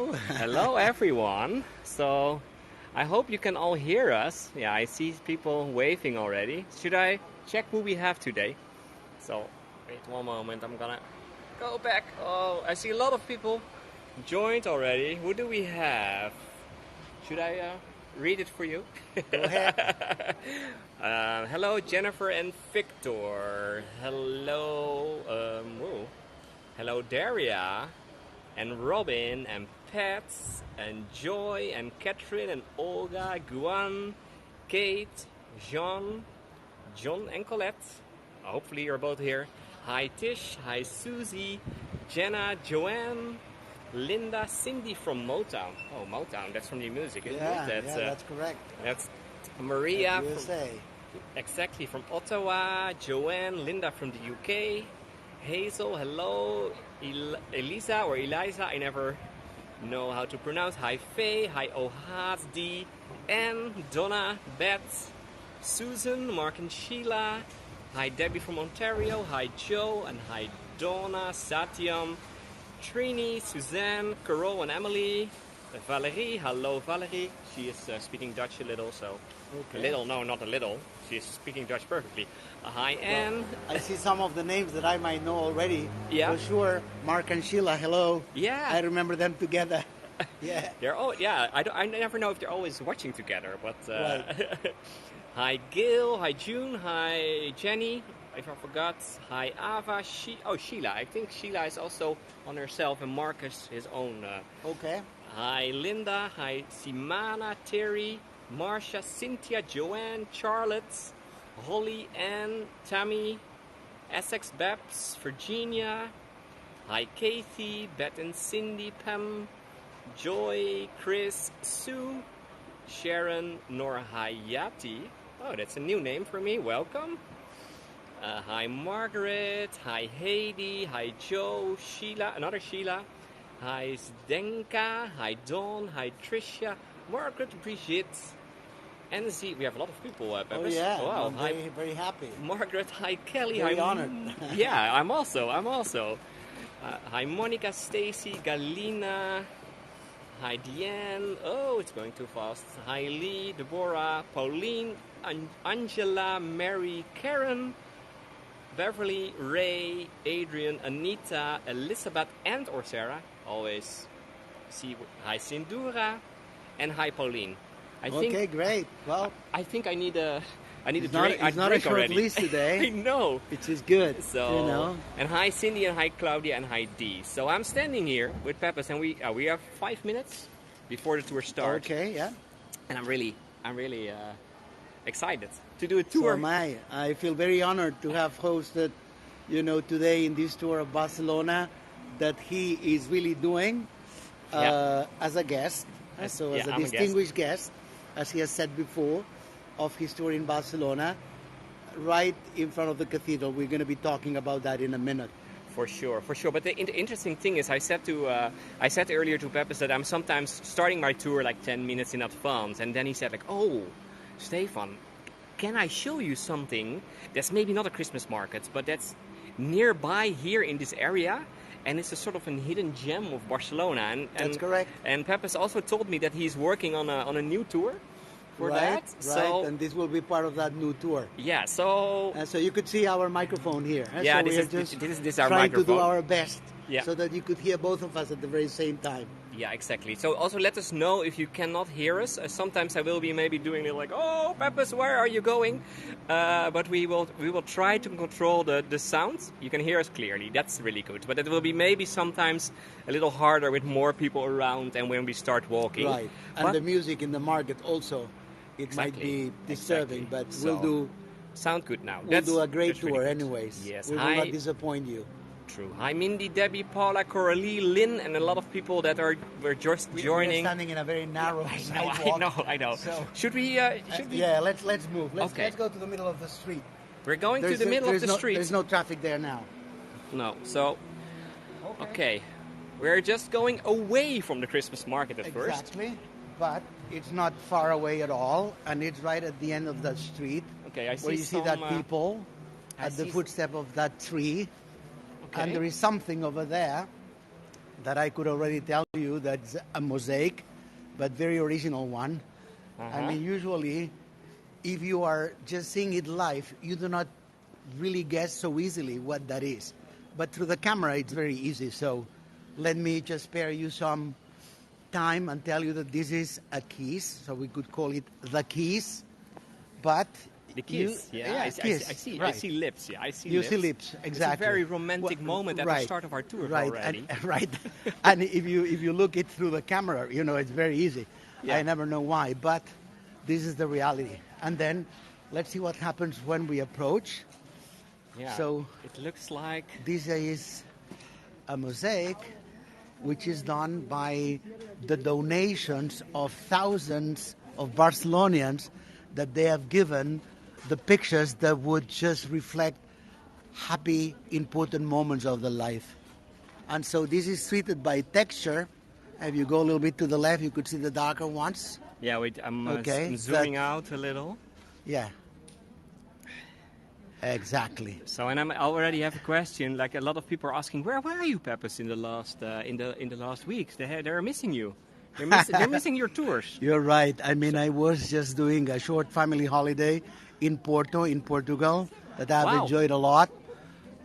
Hello, everyone. So, I hope you can all hear us. Yeah, I see people waving already. Should I check who we have today? So, wait one moment. I'm gonna go back. Oh, I see a lot of people joined already. Who do we have? Should I read it for you? Go ahead. Hello, Jennifer and Victor. Hello, hello, Daria, and Robin, and Pat, and Joy, and Catherine, and Olga, Guan, Kate, John and Colette. Hopefully you're both here. Hi Tish, hi Susie, Jenna, Joanne, Linda, Cindy from Motown. Oh, Motown, that's from the music, isn't it? That's correct. That's Maria That's USA. Exactly, from Ottawa. Joanne, Linda from the UK. Hazel, hello. Elisa or Eliza, I never know how to pronounce. Hi Faye, hi Ohad, D, Anne, Donna, Beth, Susan, Mark and Sheila. Hi Debbie from Ontario. Hi Joe, and hi Donna, Satyam, Trini, Suzanne, Carol and Emily. Valerie, hello Valerie. She is speaking Dutch a little, so Okay. a little, no, not a little. She is speaking Dutch perfectly. Hi Anne. I see some of the names that I might know already. Yeah. For sure. Mark and Sheila, hello. Yeah. I remember them together. Yeah. They're all, yeah. I never know if they're always watching together, but Right. hi Gil, hi June, hi Jenny. If I forgot, hi Ava, Sheila. I think Sheila is also on herself, and Marcus his own. Okay. Hi Linda, hi Simana, Terry, Marcia, Cynthia, Joanne, Charlotte, Holly, Ann, Tammy, Essex, Babs, Virginia. Hi Kathy, Beth and Cindy, Pam, Joy, Chris, Sue, Sharon, Norhayati. Oh, that's a new name for me. Welcome. Hi Margaret, hi Heidi, hi Joe, Sheila, another Sheila. Hi Zdenka, hi Dawn, hi Tricia, Margaret, Brigitte, Enzi. We have a lot of people. Pepus. Oh yeah. Wow. I'm Hi very, very happy. Margaret, hi Kelly, Very hi honored. Yeah, I'm also. Hi Monica, Stacy, Galina. Hi Deanne. Oh, it's going too fast. Hi Lee, Deborah, Pauline, Angela, Mary, Karen, Beverly, Ray, Adrian, Anita, Elizabeth, and or Sarah. Always see. Hi Sindura, and hi Pauline. Okay, great. Well, I think I need a it's drink. not a short already. list today. I know. Which is good. So, you know. and hi Cindy, and hi Claudia, and hi Dee. So I'm standing here with Pepus, and we have 5 minutes before the tour starts. Okay, yeah. And I'm really excited to do a tour. So am I. I feel very honored to have hosted, today in this tour of Barcelona that he is really doing as a guest. As a distinguished guest, as he has said before, of his tour in Barcelona, right in front of the cathedral. We're going to be talking about that in a minute. For sure. But the interesting thing is, I said earlier to Pepus that I'm sometimes starting my tour like 10 minutes in advance, and then he said like, "Oh, Stefan, can I show you something that's maybe not a Christmas market, but that's nearby here in this area?" And it's a sort of a hidden gem of Barcelona. And that's correct. And Pepus also told me that he's working on a new tour for that. Right, so, and this will be part of that new tour. Yeah, so... so you could see our microphone here. Yeah, so this is our trying microphone. to do our best Yeah. so that you could hear both of us at the very same time. Yeah, exactly. So also let us know if you cannot hear us. Sometimes I will be maybe doing it like, "Oh, Pepus, where are you going?" But we will try to control the sound. You can hear us clearly. That's really good. But it will be maybe sometimes a little harder with more people around and when we start walking. Right. And the music in the market also, it might be disturbing, but we'll do... Sound good now. We'll do a great tour really anyways. Yes. We will not disappoint you. True. Hi, Mindy, Debbie, Paula, Coralie, Lynn, and a lot of people that were just joining. We're standing in a very narrow sidewalk. I know. So, should we? Yeah, let's move. Let's go to the middle of the street. We're going to the middle of the street. There's no traffic there now. No. So, okay. We're just going away from the Christmas market at first. Exactly. But it's not far away at all, and it's right at the end of the street. Okay, I see where you see that people at the footstep of that tree. Okay. And there is something over there that I could already tell you that's a mosaic, but very original one. I mean, usually, if you are just seeing it live, you do not really guess so easily what that is. But through the camera, it's very easy. So let me just spare you some time and tell you that this is a kiss. So we could call it the kiss. But the kiss, I see. Right. I see lips. Yeah, I see. You lips. see lips, exactly. It's a very romantic moment at the start of our tour already. And, right, and if you look it through the camera, you know it's very easy. Yeah. I never know why, but this is the reality. And then let's see what happens when we approach. Yeah. So it looks like this is a mosaic, which is done by the donations of thousands of Barcelonians that they have given the pictures that would just reflect happy, important moments of the life. And so this is treated by texture. If you go a little bit to the left, you could see the darker ones. Yeah, wait, I'm zooming out a little. Yeah. Exactly. So, and I already have a question. Like a lot of people are asking, where were you, Pepus, in the last in the last weeks? They're missing you. They're missing your tours. You're right. I mean, I was just doing a short family holiday in Porto, in Portugal, that I've enjoyed a lot.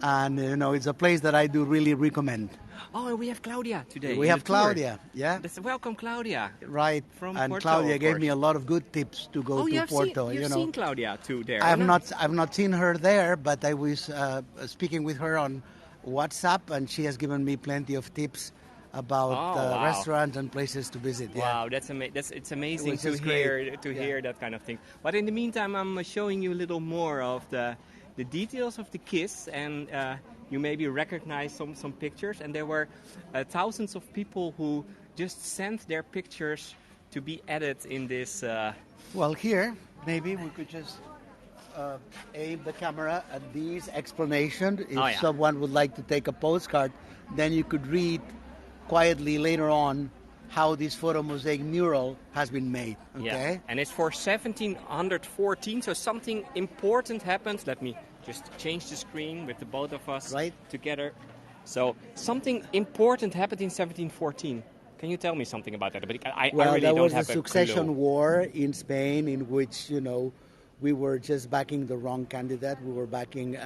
And, you know, it's a place that I do really recommend. Oh, and we have Claudia today. We have Claudia, yeah. Welcome, Claudia. Right. From and Porto, Claudia gave me a lot of good tips to go to Porto. You've seen Claudia too there. I've not seen her there, but I was speaking with her on WhatsApp, and she has given me plenty of tips about restaurants and places to visit. Yeah. Wow, it's amazing to hear that kind of thing. But in the meantime, I'm showing you a little more of the details of the kiss, and you maybe recognize some pictures. And there were thousands of people who just sent their pictures to be added in this. Well, here maybe we could just aim the camera at these explanations. If someone would like to take a postcard, then you could read quietly later on how this photo mosaic mural has been made. Okay? Yeah. And it's for 1714, so something important happened. Let me just change the screen with the both of us together. So something important happened in 1714. Can you tell me something about that? But I really there don't was have a succession war in Spain in which, you know, we were just backing the wrong candidate. We were backing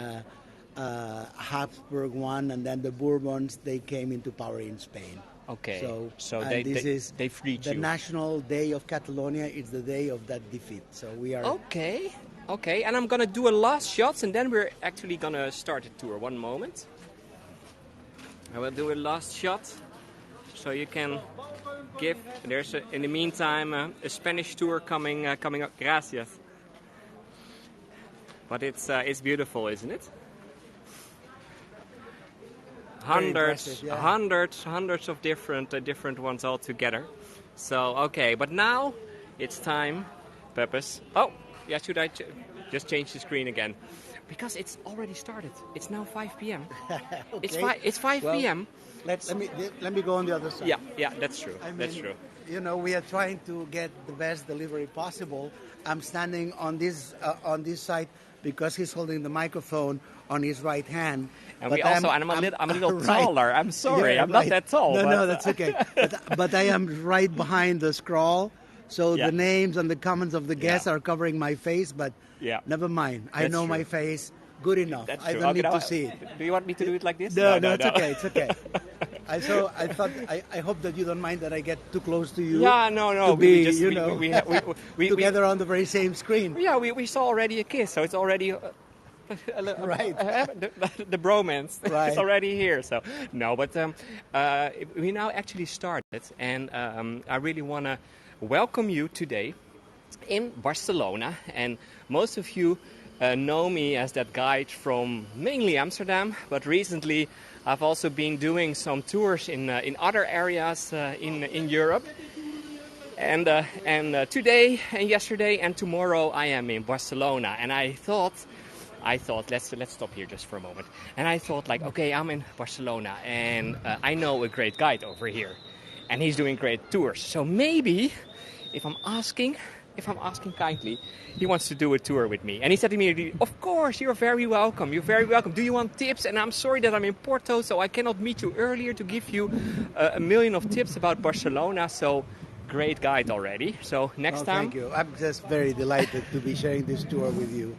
Habsburg one, and then the Bourbons, they came into power in Spain. Okay, so they freed the you. National Day of Catalonia is the day of that defeat. So we are... Okay, and I'm going to do a last shot, and then we're actually going to start the tour. One moment. I will do a last shot, so you can give... There's, in the meantime, a Spanish tour coming up. Gracias. But it's beautiful, isn't it? Hundreds of different ones all together. So okay, but now it's time, Pepus. Oh, yeah. Should I just change the screen again? Because it's already started. It's now 5 p.m. Okay. It's 5 p.m. Let me go on the other side. Yeah, that's true. That's true. You know, we are trying to get the best delivery possible. I'm standing on this side because he's holding the microphone on his right hand. And I'm a little taller. I'm sorry, I'm not that tall. No, that's okay. but I am right behind the scroll, so the names and the comments of the guests are covering my face. But never mind. I know my face good enough. I don't need to see it. Do you want me to do it like this? No, it's okay. It's okay. I hope that you don't mind that I get too close to you. Yeah, no. To be, we together on the very same screen. Yeah, we saw already a kiss, so it's already right. The bromance is already here. So no, but we now actually started, and I really want to welcome you today in Barcelona. And most of you know me as that guide from mainly Amsterdam, but recently I've also been doing some tours in other areas in Europe. And today and yesterday and tomorrow I am in Barcelona, and I thought let's stop here just for a moment. And I thought, like, okay, I'm in Barcelona, and I know a great guide over here, and he's doing great tours. So maybe if I'm asking, if I'm asking, maybe I can get a little bit of if I'm asking kindly, he wants to do a tour with me. And he said immediately, of course, you're very welcome. You're very welcome. Do you want tips? And I'm sorry that I'm in Porto, so I cannot meet you earlier to give you a million of tips about Barcelona. So great guide already. So next time. Thank you. I'm just very delighted to be sharing this tour with you.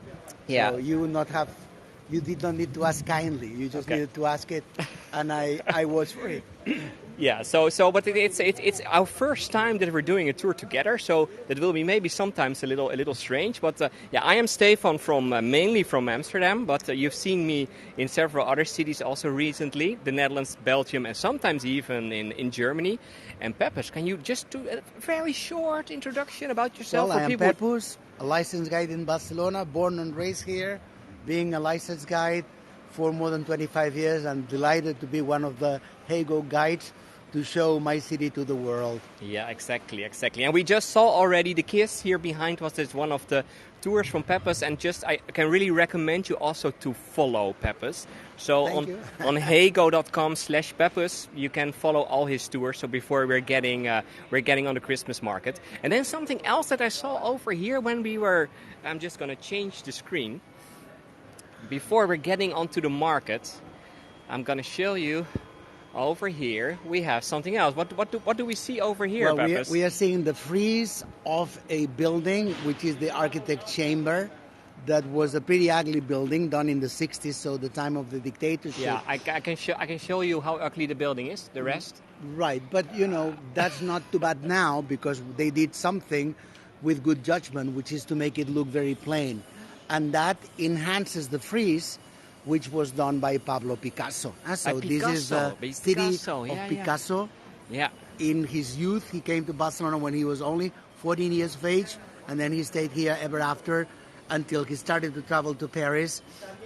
Yeah. So you did not need to ask kindly. You just needed to ask it, and I was free. Yeah, but it's our first time that we're doing a tour together, so that will be maybe sometimes a little strange. But I am Stefan from mainly from Amsterdam, but you've seen me in several other cities also recently, the Netherlands, Belgium, and sometimes even in Germany. And Pepus, can you just do a very short introduction about yourself? Well, I am Pepus, a licensed guide in Barcelona, born and raised here, being a licensed guide for more than 25 years. I'm delighted to be one of the Hego guides to show my city to the world. Yeah, exactly. And we just saw already the kiss here behind us is one of the tours from Pepus, and I can really recommend you also to follow Pepus. So on hego.com/Pepus, you can follow all his tours. So before we're getting on the Christmas market. And then something else that I saw over here when I'm just going to change the screen. Before we're getting onto the market, I'm going to show you over here. We have something else. What do we see over here, Well, we are seeing the frieze of a building, which is the architect chamber. That was a pretty ugly building done in the 60s, so the time of the dictatorship. Yeah, I can show you how ugly the building is. The rest. Right, but that's not too bad now because they did something with good judgment, which is to make it look very plain. And that enhances the frieze, which was done by Pablo Picasso. So this is the city of Picasso. Yeah. In his youth, he came to Barcelona when he was only 14 years of age, and then he stayed here ever after until he started to travel to Paris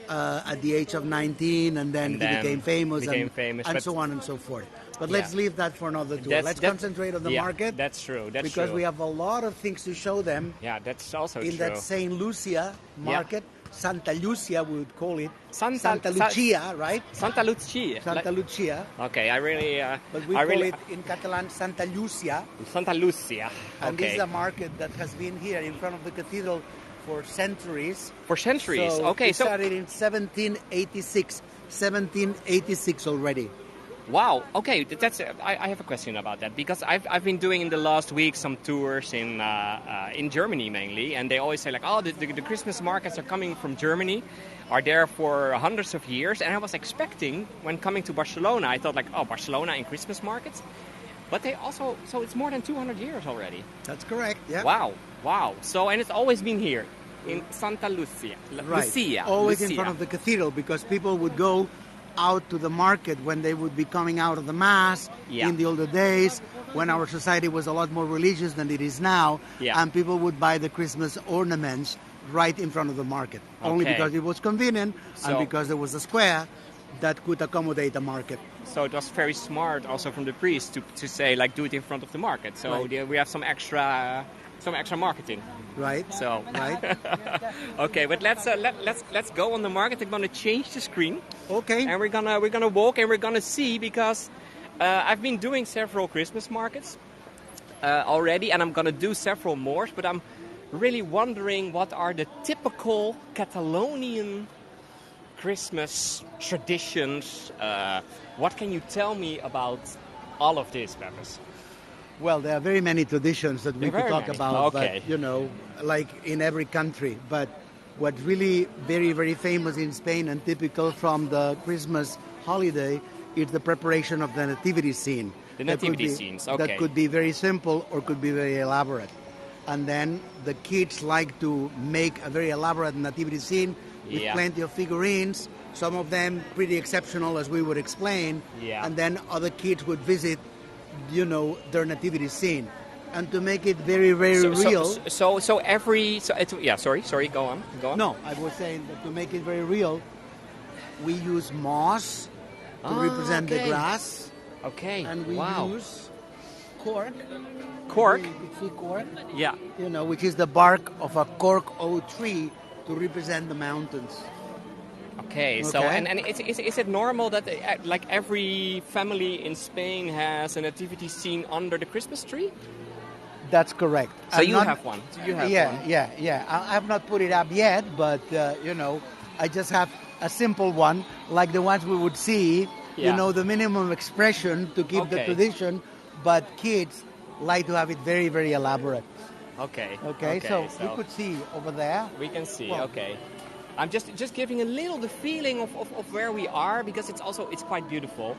at the age of 19, and then he became famous, and so on and so forth. But let's leave that for another tour. Let's concentrate on the market. That's true. Because we have a lot of things to show them. Yeah, that's also in true. That St. Lucia market. Santa Llúcia, we would call it. Santa Lucia, right? Santa Lucia. Santa Lucia. Okay, I really... but we call it in Catalan Santa Llúcia. Santa Lucia. And this is a market that has been here in front of the cathedral for centuries. For centuries, so okay. It started in 1786. 1786 already. Wow. Okay, I have a question about that because I've been doing in the last week some tours in Germany mainly, and they always say like, oh, the Christmas markets are coming from Germany, are there for hundreds of years, and I was expecting when coming to Barcelona, I thought like, oh, Barcelona and Christmas markets, but they also it's more than 200 years already. That's correct. Yeah. Wow. So and it's always been here in Santa Lucia. Right. Always in front of the cathedral because people would go out to the market when they would be coming out of the mass in the older days when our society was a lot more religious than it is now, and people would buy the Christmas ornaments right in front of the market, only because it was convenient and because there was a square that could accommodate a market. So it was very smart also from the priest to say like do it in front of the market. So we have some extra marketing. Right. So right. Okay, but let's go on the market. I'm gonna change the screen. Okay. And we're gonna walk and we're gonna see because I've been doing several Christmas markets already, and I'm gonna do several more. But I'm really wondering what are the typical Catalonian Christmas traditions. What can you tell me about all of this, Pepus? Well, there are very many traditions that we could talk about, but, like in every country. But what's really very, very famous in Spain and typical from the Christmas holiday is the preparation of the nativity scene. The nativity scenes, okay. That could be very simple or could be very elaborate. And then the kids like to make a very elaborate nativity scene with plenty of figurines, some of them pretty exceptional, as we would explain. Yeah. And then other kids would visit their nativity scene, and to make it very, very real. Sorry, go on. No, I was saying that to make it very real, we use moss to represent the grass. Okay. And we use cork. Cork? You see cork? Yeah. Which is the bark of a cork oak tree to represent the mountains. Okay, so and is it normal that like every family in Spain has a nativity scene under the Christmas tree? That's correct. So you have one. Yeah. I have not put it up yet, but I just have a simple one, like the ones we would see. Yeah. The minimum expression to keep the tradition, but kids like to have it very, very elaborate. Okay. So we could see over there. We can see. Well, okay. I'm just giving a little the feeling of where we are, because it's quite beautiful.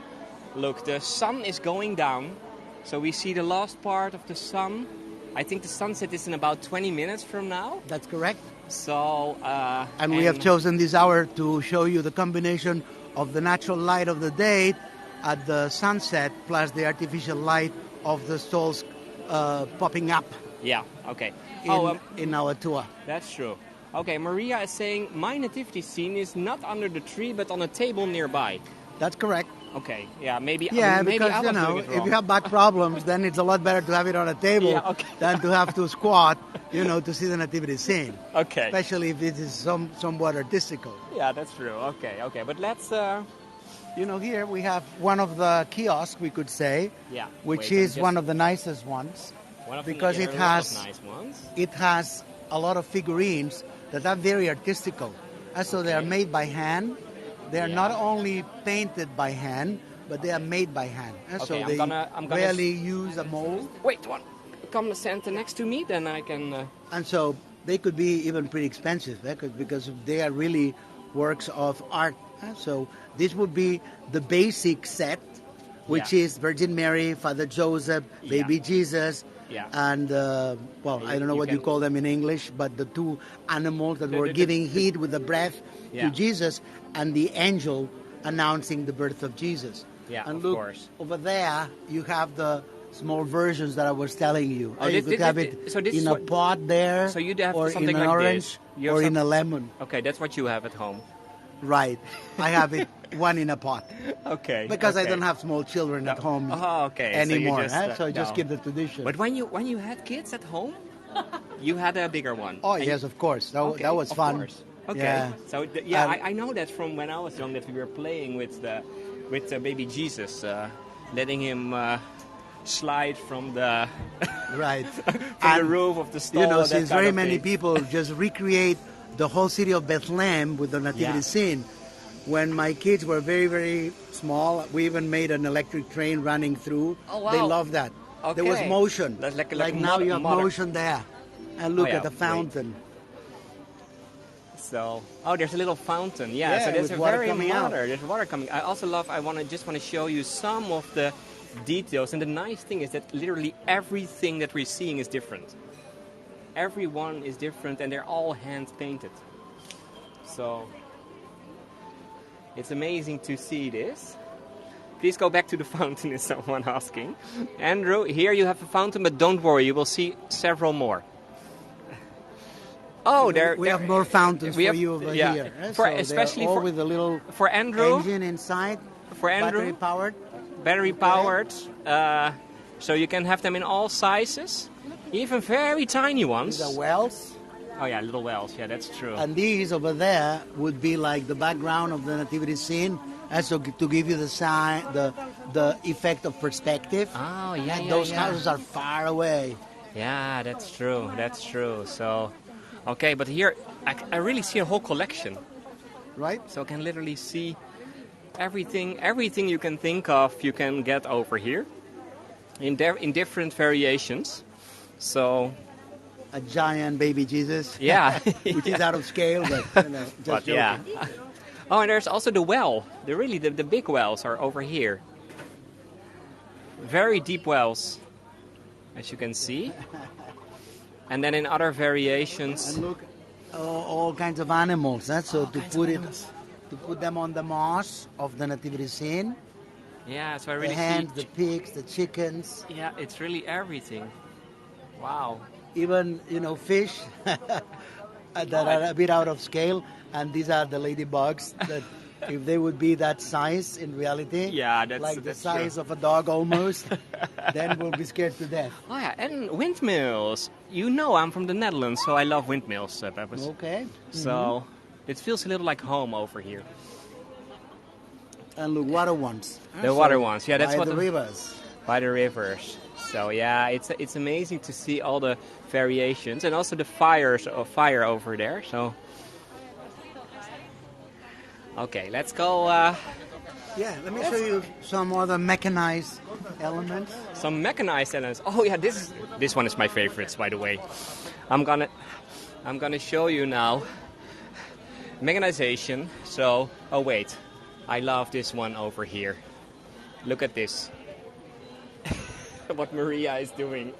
Look, the sun is going down, so we see the last part of the sun. I think the sunset is in about 20 minutes from now. That's correct. So and we have chosen this hour to show you the combination of the natural light of the day at the sunset plus the artificial light of the stalls popping up. Yeah. Okay. In our tour. That's true. Okay, Maria is saying my nativity scene is not under the tree but on a table nearby. That's correct. Okay, yeah, maybe. Yeah, maybe because I was doing it wrong. if you have back problems, then it's a lot better to have it on a table than to have to squat, to see the nativity scene. Okay. Especially if it is somewhat artistical. Yeah, that's true. Okay, but let's. Here we have one of the kiosks, we could say, which is one of the nicest ones, because it has nice ones. It has a lot of figurines that are very artistical, and so they are made by hand. They are not only painted by hand, but they are made by hand. And so they rarely use a mold. Wait, one. Come stand next to me, then I can... And so they could be even pretty expensive, because they are really works of art. So this would be the basic set, which is Virgin Mary, Father Joseph, Baby Jesus, and, I don't know what you call them in English, but the two animals that were giving heat with the breath to Jesus, and the angel announcing the birth of Jesus. Yeah, and of look, course. Over there, you have the small versions that I was telling you. Oh, you could have it in a pot there, so you'd have or something in an like orange, or in a lemon. Okay, that's what you have at home. Right. I have it one in a pot. Okay. Because I don't have small children at home anymore. So I just keep the tradition. But when you had kids at home, you had a bigger one. Oh, yes, of course. That was fun. Course. Okay. Yeah. So I know that from when I was young, that we were playing with the baby Jesus, letting him slide from the the roof of the stall. Since very many people just recreate the whole city of Bethlehem with the nativity scene. When my kids were very, very small, we even made an electric train running through. Oh, wow. They loved that. Okay. There was motion. Like now you have motion there. And look at the fountain. So, there's a little fountain. So there's a very water. There's water coming. I also love. I want to show you some of the details. And the nice thing is that literally everything that we're seeing is different. Everyone is different, and they're all hand painted. So it's amazing to see this. Please go back to the fountain, is someone asking. Andrew, here you have a fountain, but don't worry, you will see several more. We have more fountains for you over here. Especially with a little for Andrew, engine inside. For Andrew, battery powered. So you can have them in all sizes, even very tiny ones. These are wells. Oh yeah, little wells. Yeah, that's true. And these over there would be like the background of the nativity scene, so to give you the effect of perspective. Oh yeah, those houses are far away. Yeah, that's true. That's true. So, okay, but here I really see a whole collection. Right. So I can literally see everything you can think of. You can get over here in different variations. So. A giant baby Jesus. Yeah. Which is out of scale, but just joking. Yeah. Oh, and there's also the well. The big wells are over here. Very deep wells, as you can see. And then in other variations. And look, all kinds of animals. So to put them on the moss of the nativity scene. Yeah, so I really see the hens, the pigs, the chickens. Yeah, it's really everything. Wow. Even, fish that are a bit out of scale. And these are the ladybugs that if they would be that size in reality, that's the size of a dog almost, then we'll be scared to death. Oh yeah, and windmills. I'm from the Netherlands, so I love windmills, Pepus. Okay. So it feels a little like home over here. And look, water ones. The water ones, yeah, that's by the rivers. By the rivers. So yeah, it's amazing to see all the variations and also the fire over there. So okay, let's go. Yeah, let me show you some other mechanized elements. Some mechanized elements. Oh yeah, this one is my favorite, by the way. I'm gonna show you now mechanization. So oh wait, I love this one over here. Look at this. What Maria is doing.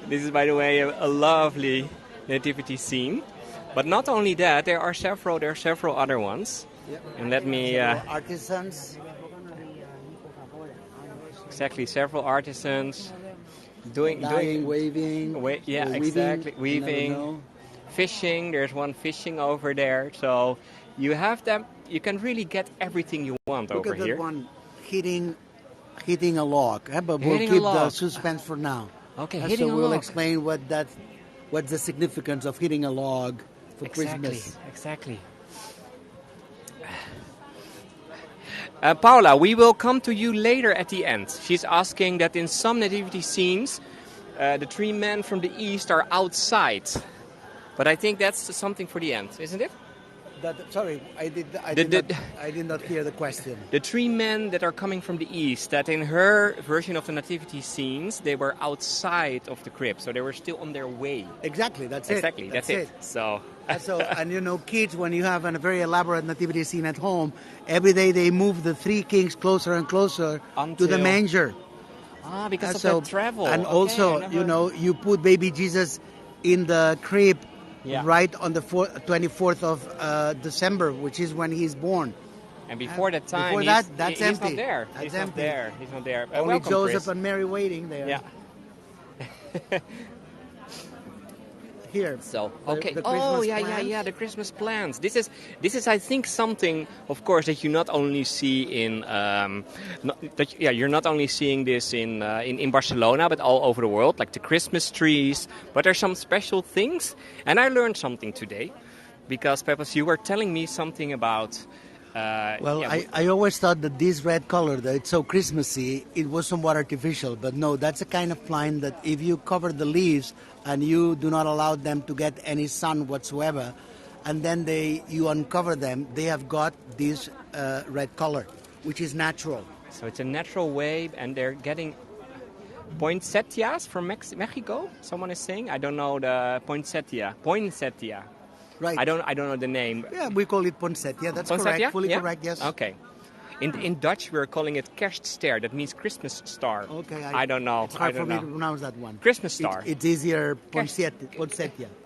This is, by the way, a lovely nativity scene. But not only that, there are several other ones. Yep. And let me artisans. Exactly, several artisans doing waving. Exactly, weaving, fishing. There's one fishing over there. So you have them. You can really get everything you want over here. Look at that one. Hitting a log, but we'll keep the suspense for now. Okay, so we'll explain what's the significance of hitting a log for Christmas. Exactly. Paula, we will come to you later at the end. She's asking that in some nativity scenes, the three men from the east are outside, but I think that's something for the end, isn't it? Sorry, I did not hear the question. The three men that are coming from the east, that in her version of the nativity scenes, they were outside of the crib, so they were still on their way. Exactly, that's it. So, and kids, when you have a very elaborate nativity scene at home, every day they move the three kings closer and closer to the manger. Because of the travel. And also, you put baby Jesus in the crib. Yeah. Right on the 24th of December, which is when he's born. And before that time, that's he's empty. Not there. He's not there. He's not there. Only welcome, Joseph Chris. and Mary waiting there. Yeah. Here. So okay. The the Christmas plants. This is I think something, of course, that you not only see in you're not only seeing this in Barcelona, but all over the world, like the Christmas trees. But there's some special things, and I learned something today, because Pepus, you were telling me something about. I always thought that this red color, that it's so Christmassy, it was somewhat artificial. But no, that's a kind of plant that if you cover the leaves and you do not allow them to get any sun whatsoever, and then you uncover them, they have got this red color, which is natural. So it's a natural way, and they're getting poinsettias from Mexico. Someone is saying, I don't know the poinsettia. Right. I don't know the name. Yeah, we call it poinsettia. That's correct. Fully correct. Yes. Okay. In Dutch, we're calling it kerstster. That means Christmas star. Okay. I don't know. It's hard for me to pronounce that one. Christmas star. It's easier. Poinsettia. Look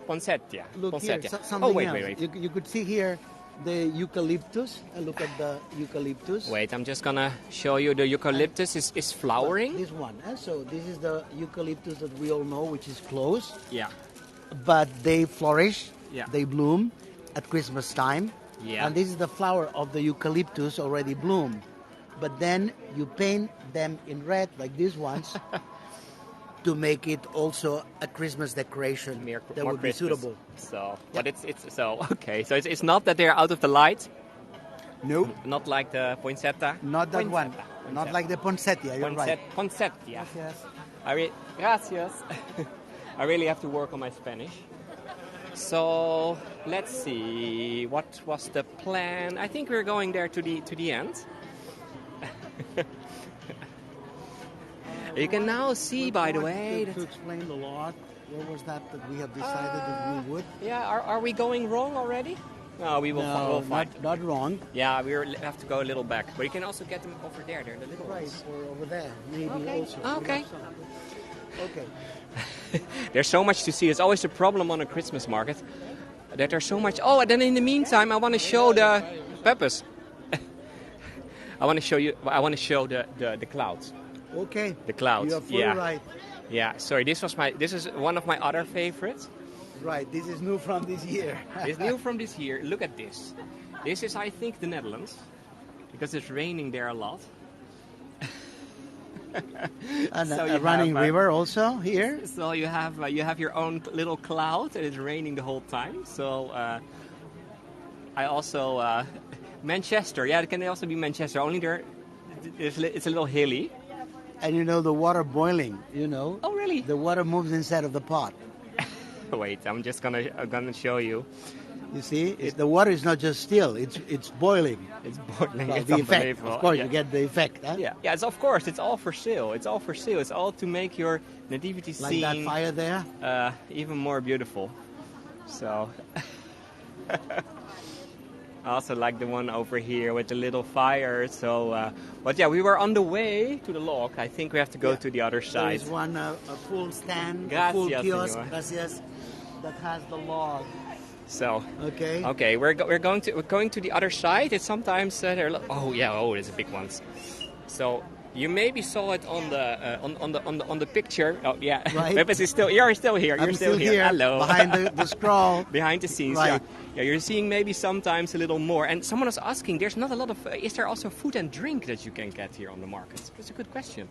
poinsettia. Here, something wait. You could see here the eucalyptus. Look at the eucalyptus. Wait, I'm just gonna show you. The eucalyptus is flowering. This one. So this is the eucalyptus that we all know, which is closed. Yeah. But they flourish. Yeah. They bloom at Christmas time. Yeah. And this is the flower of the eucalyptus already bloomed. But then you paint them in red, like these ones, to make it also a Christmas decoration that would be suitable. So, but it's so okay. So it's not that they're out of the light. No. Not like the poinsettia. Not that one. Poinsettia. Not like the poinsettia. You're right. Poinsettia. Yes. Gracias. I really have to work on my Spanish. So let's see. What was the plan? I think we're going there to the end. You can now see, by the way, to explain the lot. What was that we have decided that we would? Yeah. Are we going wrong already? No, we will. We'll find. Not wrong. Yeah, we have to go a little back, but you can also get them over there. They're the little ones. Or over there, maybe also. Okay. Okay. There's so much to see. It's always a problem on a Christmas market that there's so much. Oh, and then in the meantime, I want to show the Pepus. I want to show you. I want to show the clouds. Okay. The clouds. You are fully right. Yeah. Sorry. This is one of my other favorites. Right. This is new from this year. It's new from this year. Look at this. This is, I think, the Netherlands, because it's raining there a lot. And so a running river also here. So you have your own little cloud, and it's raining the whole time. So I also Manchester. Yeah, it can also be Manchester. Only there it's a little hilly. And the water boiling, Oh, really? The water moves inside of the pot. Wait, I'm gonna show you. You see, the water is not just still; it's boiling. It's boiling. Well, It's the effect, unbelievable. of course, Yeah. you get the effect. Huh? Yeah, yeah. Of course, it's all for sale. It's all for sale. It's all to make your nativity Like scene that fire there. even more beautiful. So, I also like the one over here with the little fire. So, but yeah, we were on the way to the log. I think we have to go to the other side. There is one a full stand, Gracias, a full kiosk, señor. gracias, that has the log. So, Okay. we're going to the other side. It's sometimes there's a big ones. So you maybe saw it on the picture. Oh yeah, Right. Pepus is still. You're still here. You're I'm still here. Hello. Behind the scroll. Behind the scenes. Right. Yeah, you're seeing maybe sometimes a little more. And someone was asking, there's not a lot of. Is there also food and drink that you can get here on the market? That's a good question.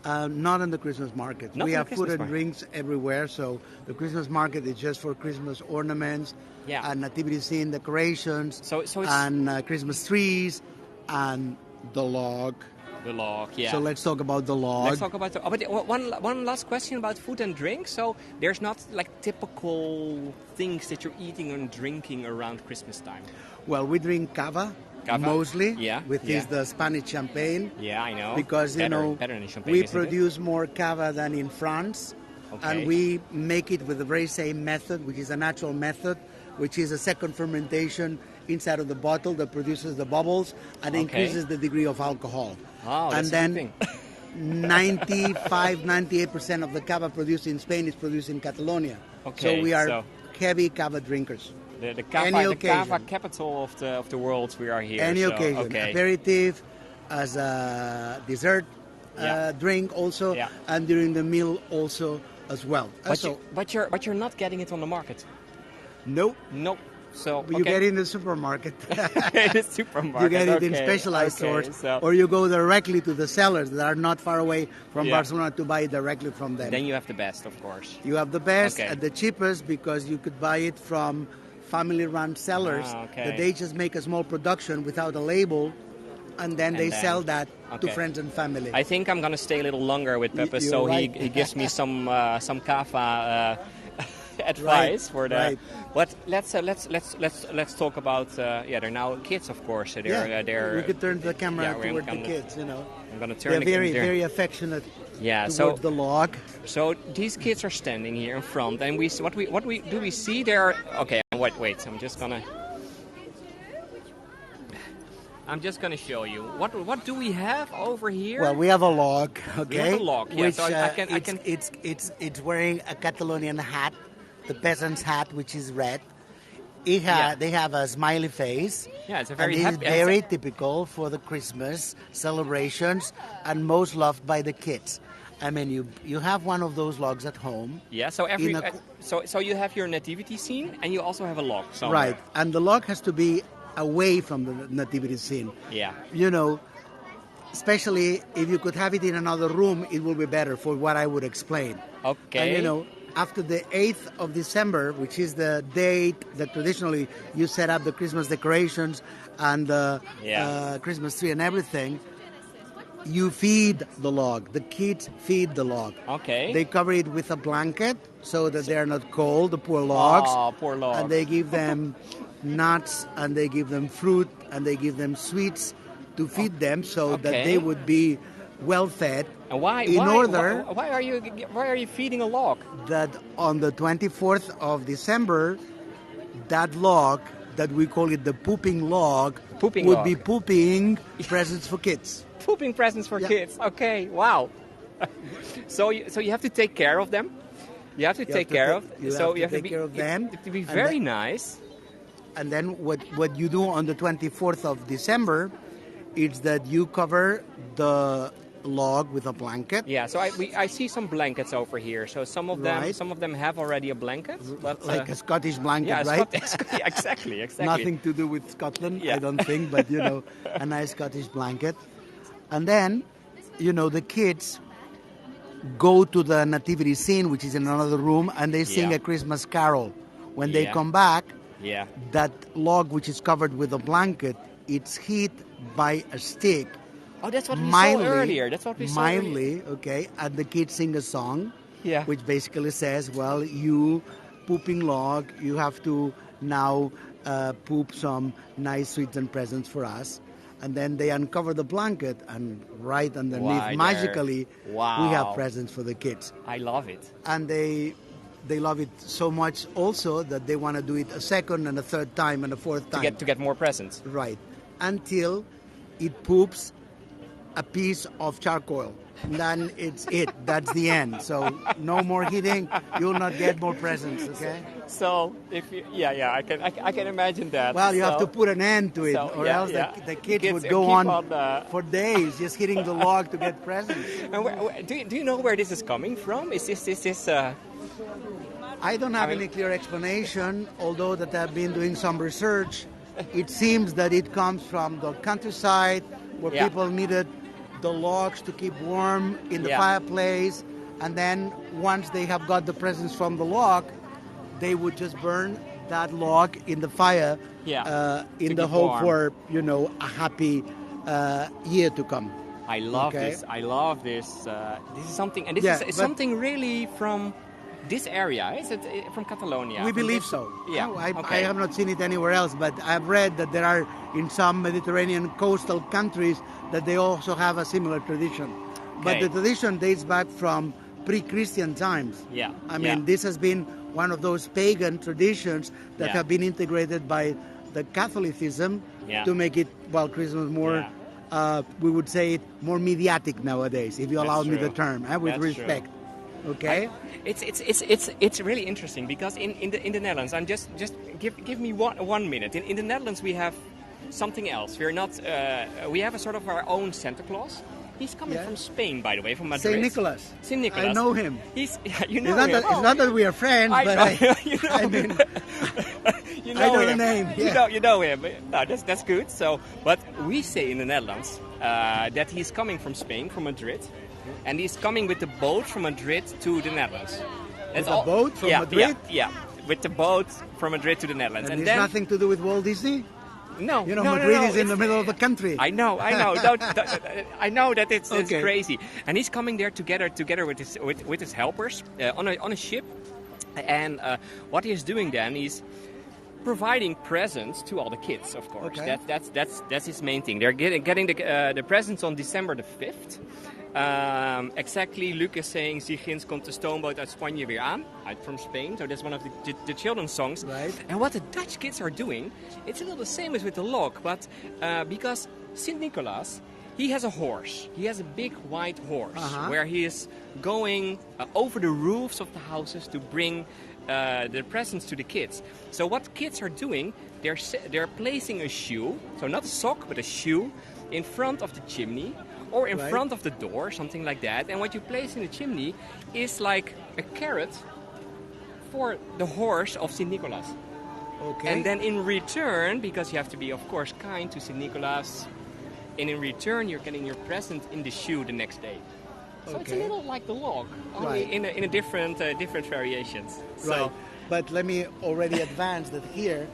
Not in the Christmas market. Not We in have the food Christmas and market. drinks everywhere. So the Christmas market is just for Christmas ornaments, Yeah. and nativity scene decorations, So it's and Christmas trees, and the log. the log. Yeah. So let's talk about the log. Let's talk about one last question about food and drink. So there's not like typical things that you're eating and drinking around Christmas time. Well, we drink cava. Mostly, Yeah, which yeah. is the Spanish champagne. Yeah, I know. Because better than champagne, we isn't produce more cava than in France, Okay. and we make it with the very same method, which is a natural method, which is a second fermentation inside of the bottle that produces the bubbles and Okay. increases the degree of alcohol. Oh, and that's a then good thing. 98% of the cava produced in Spain is produced in Catalonia. Okay, so we are so- heavy cava drinkers. The Any cava occasion. capital of the world. We are here. Any so, occasion, Okay. aperitif, as a dessert Yeah. drink also, Yeah. and during the meal also as well. But you're not getting it on the market. Nope, Nope. So you get it in the supermarket. in the supermarket. You get it in okay, specialized okay, stores, so or you go directly to the sellers that are not far away from Yeah. Barcelona to buy it directly from them. then you have the best, of course. You have the best Okay. and the cheapest because you could buy it from family-run sellers okay. that they just make a small production without a label, and then they sell that to okay. friends and family. I think I'm gonna stay a little longer with Pepus, You're so right. he gives me some cava advice for that. right. But let's talk about they're now kids, of course. They're we could turn the camera yeah, we're toward the gonna- kids. I'm gonna They're turn very, the very affectionate yeah. towards So the log. so these kids are standing here in front, and we see there. Okay, wait. I'm just gonna show you what do we have over here. Well, we have a log. Okay, We have a log, yeah, Which, so I can- it's wearing a Catalonian hat, the peasant's hat, which is red. Yeah. They have a smiley face. Yeah, it's a very and happy- It's very typical for the Christmas celebrations and most loved by the kids. I mean, you have one of those logs at home. Yeah, so in a so you have your nativity scene, and you also have a log somewhere. Right, and the log has to be away from the nativity scene. Yeah. Especially if you could have it in another room, it will be better for what I would explain. Okay. And after the 8th of December, which is the date that traditionally you set up the Christmas decorations and the Christmas tree and everything, you feed the log. The kids feed the log. Okay. They cover it with a blanket so that they're not cold, the poor logs. Oh, poor logs. And they give them nuts, and they give them fruit, and they give them sweets to feed them so that they would be well fed. And why are you feeding a log? That on the 24th of December, that log, that we call it the pooping log, would be pooping presents for kids. Pooping presents for kids. Okay, wow. so you have to take care of them. You have to take care of them. You have to take care of them. You have to be very nice. And then what you do on the 24th of December is that you cover the log with a blanket. Yeah, so I see some blankets over here. So some of them have already a blanket, but like a Scottish blanket, yeah, right? Yeah, exactly. Nothing to do with Scotland, Yeah. I don't think, but a nice Scottish blanket. And then, the kids go to the nativity scene, which is in another room, and they sing a Christmas carol. When they come back, that log, which is covered with a blanket, it's hit by a stick Oh, that's what we saw earlier. That's what we saw mildly, okay, and the kids sing a song, which basically says, well, you pooping log, you have to now poop some nice sweets and presents for us. And then they uncover the blanket, and right underneath, magically, we have presents for the kids. I love it. And they love it so much also that they want to do it a second and a third time and a fourth time. To get more presents. Right. Until it poops a piece of charcoal. And then it's it. That's the end. So no more heating. You'll not get more presents, okay? So if you, I can imagine that. Well, you have to put an end to it, or else the kids would go on for days just hitting the log to get presents. And do you know where this is coming from? Is this? I don't have any clear explanation, although that I've been doing some research. It seems that it comes from the countryside where people needed the logs to keep warm in the fireplace, and then once they have got the presents from the log, they would just burn that log in the fire in the hope for, a happy year to come. I love this. I love this. This is something, and this is something really from this area. Is it from Catalonia? We believe so. Yeah. No, I have not seen it anywhere else, but I've read that there are in some Mediterranean coastal countries that they also have a similar tradition. Okay. But the tradition dates back from pre-Christian times. Yeah. I mean, this has been one of those pagan traditions that have been integrated by the Catholicism to make it, Christmas more, we would say it, more mediatic nowadays, if you allow me the term, with respect. True. Okay, it's really interesting because in the Netherlands, and just give me one minute. In the Netherlands, we have something else. We're not. We have a sort of our own Santa Claus. He's coming from Spain, by the way, from Madrid. Saint Nicholas. Saint Nicholas. I know him. You know him. It's not that we are friends, but I mean, you know I know him. the name. Yeah. You know him. No, that's good. So, but we say in the Netherlands that he's coming from Spain, from Madrid. And he's coming with the boat from Madrid to the Netherlands. With the boat from Madrid? Yeah, with the boat from Madrid to the Netherlands. And there's nothing to do with Walt Disney? No. Madrid is in the middle of the country. I know. I know that it's crazy. And he's coming there together with his helpers on a ship. And what he's doing then is providing presents to all the kids, of course. Okay. That's his main thing. They're getting the presents on December the 5th. Exactly, Luc is saying, Ziegins komt de stoomboot uit Spanje weer aan, from Spain. So that's one of the children's songs. Right. And what the Dutch kids are doing, it's a little the same as with the log, but because St. Nicholas, he has a horse. He has a big white horse where he is going over the roofs of the houses to bring the presents to the kids. So what kids are doing, they're placing a shoe, so not a sock, but a shoe, in front of the chimney, or in front of the door, something like that. And what you place in the chimney is like a carrot for the horse of St. Nicholas. Okay. And then in return, because you have to be, of course, kind to St. Nicholas, and in return you're getting your present in the shoe the next day. So it's a little like the log, only in a different variations. Right. But let me already advance that here,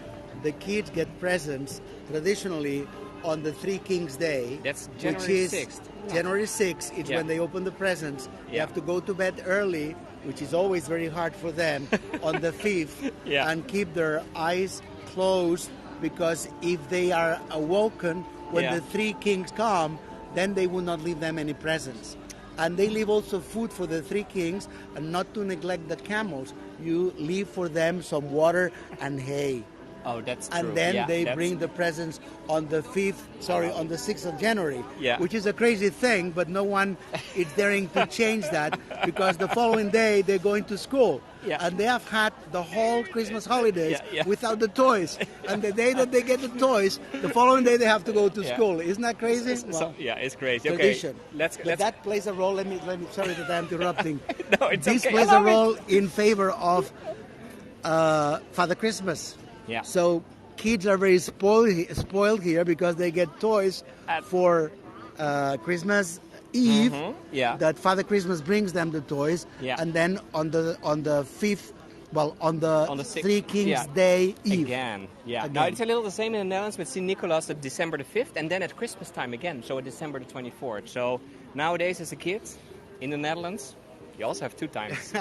the kids get presents traditionally on the Three Kings Day. That's January 6th. January 6th is when they open the presents. You have to go to bed early, which is always very hard for them, on the 5th, and keep their eyes closed, because if they are awoken when the Three Kings come, then they will not leave them any presents. And they leave also food for the Three Kings, and not to neglect the camels. You leave for them some water and hay. Oh, that's true. And then they bring the presents on the 6th of January, which is a crazy thing, but no one is daring to change that, because the following day they're going to school. And they have had the whole Christmas holidays without the toys. And the day that they get the toys, the following day they have to go to school. Isn't that crazy? It's crazy. Tradition. Okay, but that plays a role. Let me. Sorry that I'm interrupting. No, it's this plays a role in favor of Father Christmas. Yeah. So kids are very spoiled here, because they get toys for Christmas Eve. That Father Christmas brings them the toys, and then on the 5th Well, on the Three Kings Day Eve. Again, yeah. Now, it's a little the same in the Netherlands with St. Nicholas at December the 5th, and then at Christmas time again, so at December the 24th. So nowadays, as a kid, in the Netherlands, you also have 2 times.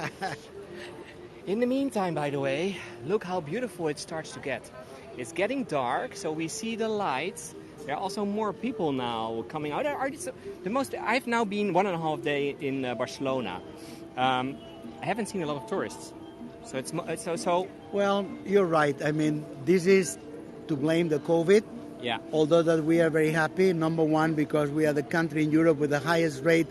In the meantime, by the way, look how beautiful it starts to get. It's getting dark, so we see the lights. There are also more people now coming out. I've now been 1.5 days in Barcelona. I haven't seen a lot of tourists. So it's so. Well, you're right. I mean, this is to blame the COVID. Yeah. Although that we are very happy. Number one, because we are the country in Europe with the highest rate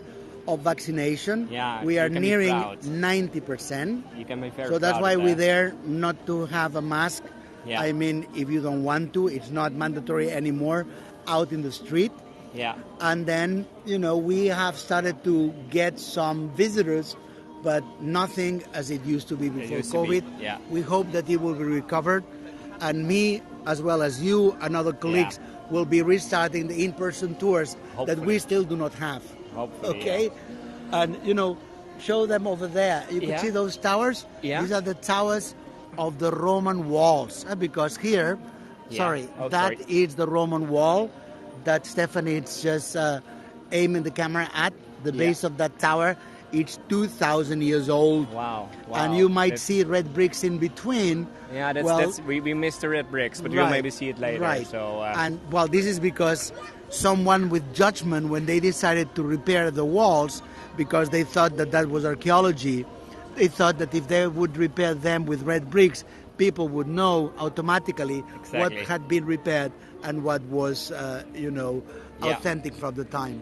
of vaccination. Yeah. We are nearing 90%. You can be very So that's proud why of we're that. there not to have a mask. Yeah. I mean, if you don't want to, it's not mandatory anymore out in the street. Yeah. And then, we have started to get some visitors, but nothing as it used to be before COVID. Yeah. We hope that it will be recovered. And me, as well as you and other colleagues, will be restarting the in-person tours that we still do not have. Hopefully, okay? Yeah. And, show them over there. You can see those towers? Yeah. These are the towers of the Roman walls. Because here, that is the Roman wall that Stephanie is just aiming the camera at, the base of that tower. It's 2,000 years old. Wow. And you might see red bricks in between. Yeah, we missed the red bricks, but we'll maybe see it later. Right. So, this is because someone with judgment, when they decided to repair the walls, because they thought that was archaeology, they thought that if they would repair them with red bricks, people would know automatically what had been repaired and what was, authentic from the time.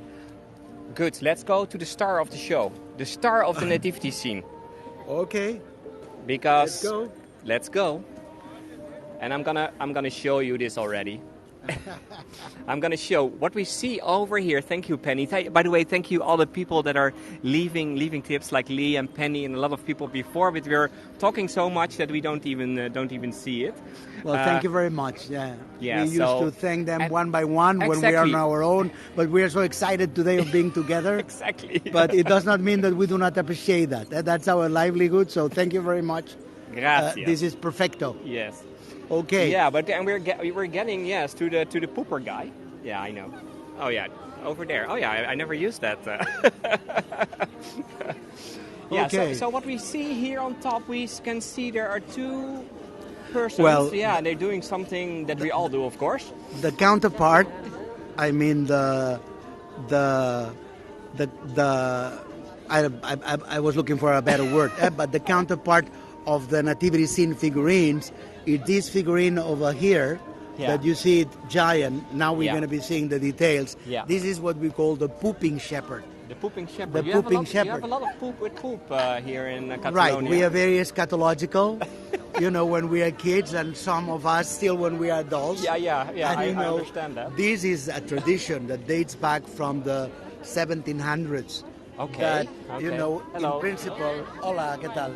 Good. Let's go to the star of the show, the star of the nativity scene. Okay. Because let's go. And I'm gonna show you this already. I'm going to show what we see over here. Thank you, Penny. By the way, thank you all the people that are leaving tips, like Lee and Penny and a lot of people before. But we're talking so much that we don't even see it. Well, thank you very much. Yeah. We used to thank them one by one when we are on our own. But we are so excited today of being together. Exactly. But it does not mean that we do not appreciate that. That's our livelihood. So thank you very much. Gracias. This is perfecto. Yes. Okay. Yeah, but and we're getting to the pooper guy. Yeah, I know. Oh yeah, over there. Oh yeah, I never used that. Yeah. Okay. So what we see here on top, we can see there are 2 persons. Well, yeah, they're doing something that we all do, of course. The counterpart. I mean I was looking for a better word, but the counterpart of the nativity scene figurines is this figurine over here that you see it giant. Now we're going to be seeing the details. Yeah. This is what we call the pooping shepherd. The pooping shepherd. The pooping shepherd. You have a lot of poop with poop here in Catalonia. Right. We are very eschatological, when we are kids, and some of us still when we are adults. Yeah. And, I understand that. This is a tradition that dates back from the 1700s. Okay. That, Hello. in principle... Hola, ¿qué tal?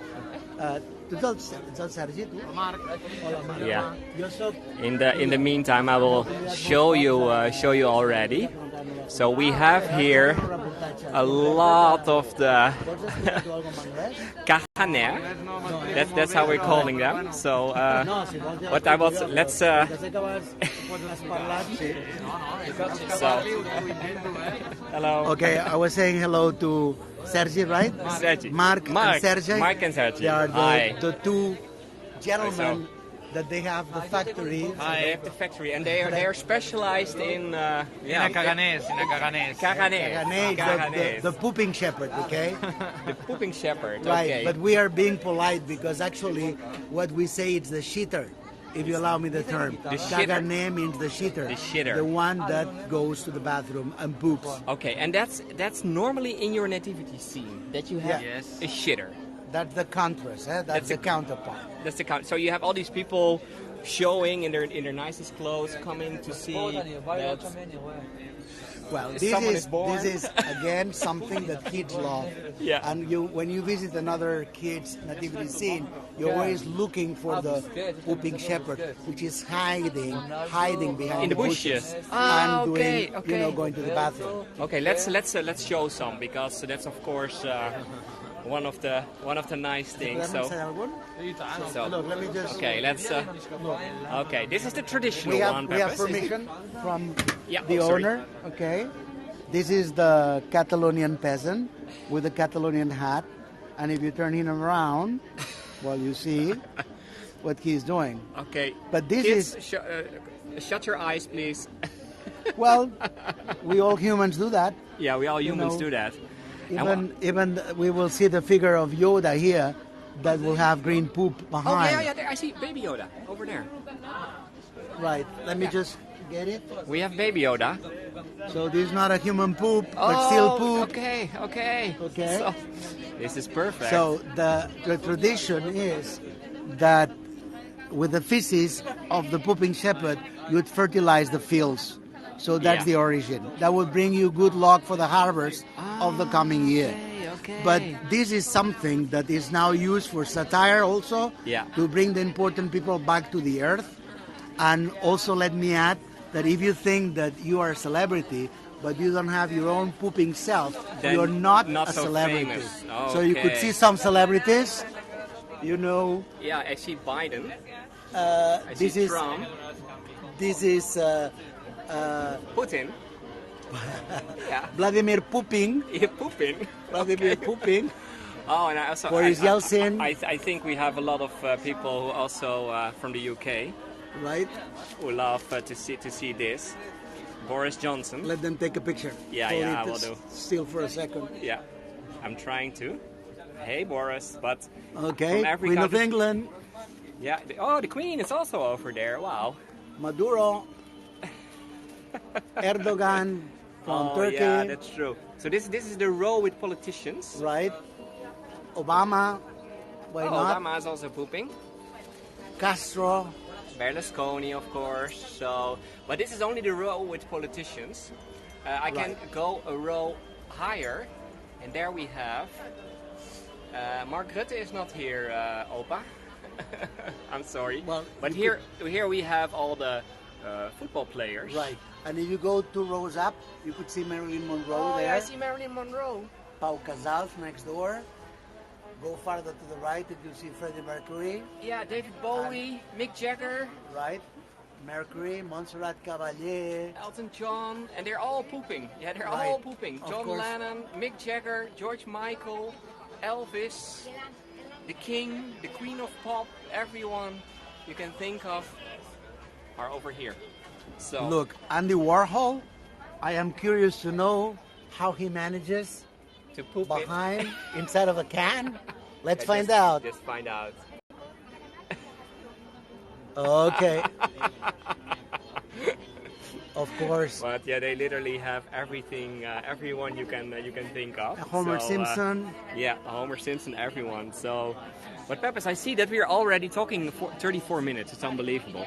Yeah. In the meantime, I will show you already. So we have here a lot of the Caganer. That's how we're calling them. So let's. Hello. Okay, I was saying hello to Sergi, right? Sergi. Mark and Sergi. Mark and Sergi. They are the 2 gentlemen that they have the factory. They have the factory, and they are specialized in Caganer. The pooping shepherd, okay? The pooping shepherd, right, okay. But we are being polite because actually what we say is the shitter, if you allow me the term. The shitter. Caganer means the shitter. The shitter. The one that goes to the bathroom and poops. Okay, and that's normally in your nativity scene, that you have a shitter. That's the contrast, that's the counterpart. That's the count. So you have all these people showing in their nicest clothes, coming to see that. Well, someone is born. this is again something that kids love. Yeah. And when you visit another kid's nativity scene, you're always looking for the whooping shepherd, which is hiding behind In the bushes. and Okay, doing, okay. going to the bathroom. Okay, let's show some, because that's of course one of the nice things. So Look, let me just. okay, let's. Okay, this is the traditional one. We have Pepus. permission from Yeah, the sorry. owner. Okay, this is the Catalonian peasant with the Catalonian hat, and if you turn him around, well, you see what he's doing. Okay, But this kids, is shut your eyes, please. well, we all humans do that. Yeah, we all humans know, do that. And Even we will see the figure of Yoda here that will have green poop oh behind. yeah, there, I see Baby Yoda over there. Right. Let me just get it. We have Baby Yoda. So this is not a human poop, but still poop. Okay. Okay. So, this is perfect. So the tradition is that with the feces of the pooping shepherd, you would fertilize the fields. So that's Yeah. the origin. That will bring you good luck for the harvest of the coming year. Okay. But this is something that is now used for satire also, Yeah. to bring the important people back to the earth. And also let me add that if you think that you are a celebrity, but you don't have your own pooping self, Then you're not not a so celebrity. famous. So you could Okay. see some celebrities, Yeah, I see Biden. uh, I this see is Trump. this is Putin. Yeah. Vladimir Pooping. Yeah, Putin. Vladimir Pooping. Oh, and I also Boris Yeltsin. I think we have a lot of people who also from the UK Right? who love to see this. Boris Johnson. Let them take a picture. Yeah, Hold yeah, it I will do. Still for a second. Yeah, I'm trying to. Hey, Boris, but Okay. from every Queen of country- England, yeah. The Queen is also over there. Wow. Maduro, Erdogan from Oh, Turkey. yeah, that's true. So this is the row with politicians. Right? Obama. Why Oh, not? Obama is also pooping. Castro. Berlusconi, of course. So, but this is only the row with politicians. I can go a row higher, and there we have. Mark Rutte is not here, Opa. I'm sorry. Well, but you here we have all the football players. Right. And if you go 2 rows up, you could see Marilyn Monroe Oh, there. yeah, I see Marilyn Monroe. Pau Casals next door. Go farther to the right and you see Freddie Mercury. Yeah, David Bowie, Mick Jagger, Right? Mercury, Montserrat Caballé. Elton John, and they're all pooping. Yeah, they're Right. all pooping. Of John course. Lennon, Mick Jagger, George Michael, Elvis, the King, the Queen of Pop, everyone you can think of are over here. So Look, Andy Warhol, I am curious to know how he manages to poop behind, inside of a can. Let's it. find Just- out. Just find out. Okay. Of course. But yeah, they literally have everything, everyone you can think of. Homer So, Simpson. Yeah, Homer Simpson, everyone. So, but Pepus, I see that we are already talking for 34 minutes. It's unbelievable.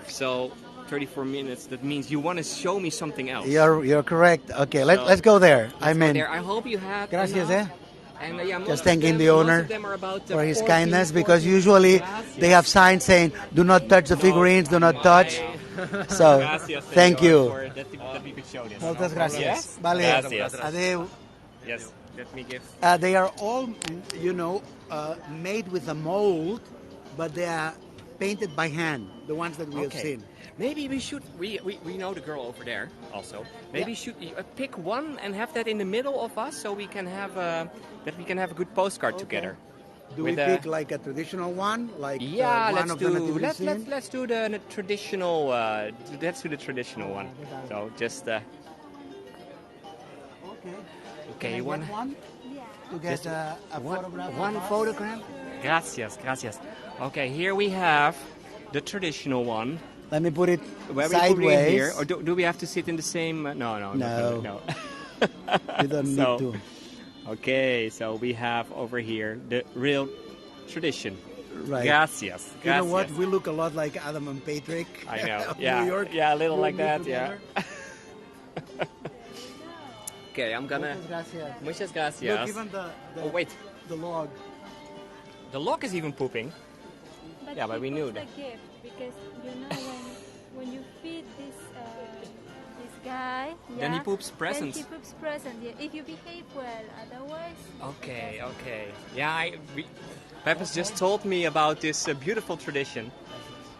So, 34 minutes. That means you want to show me something else. You're correct. Okay, So, let's go there. Let's go mean, there. I hope you had. gracias, enough. eh? And yeah, most Just of thanking them- the most owner of them are about, for his 14, kindness, because 14. usually Gracias. they have signs saying "Do not touch the figurines, do not touch." So, Gracias, thank senor, you. for that we could show this. Muchas gracias. Yes? Vale. Gracias. Adeu. Yes. Let me give. They are all, made with a mold, but they are painted by hand. The ones that we have seen. Maybe we should. We know the girl over there also. Maybe Yeah. should pick one and have that in the middle of us, so we can have a good postcard together. Do we With a- pick like a traditional one, like Yeah, one let's of the do. nativity Let's scene? do the traditional. Let's do the traditional one. So just. Okay. Okay, Can I you want get one? To get Just a photograph. of one us? photograph? Gracias, gracias. Okay, here we have the traditional one. Let me put it Where we put it sideways. in here, or do we have to sit in the same? No. No. You don't need So, to. Okay, so we have over here the real tradition. Right. Gracias. You know what? gracias. We look a lot like Adam and Patrick. I know. of Yeah. New York. Yeah, a little We'll like be that. Yeah. together. Okay, I'm gonna... Muchas gracias. Muchas gracias. Look, even Oh, wait. the log. The log is even pooping. But Yeah, but we knew that. The gift because when you feed this guy, Then he poops presents. Then he poops presents. Yeah, if you behave well, otherwise. Okay. Yeah, Pepus just told me about this beautiful tradition.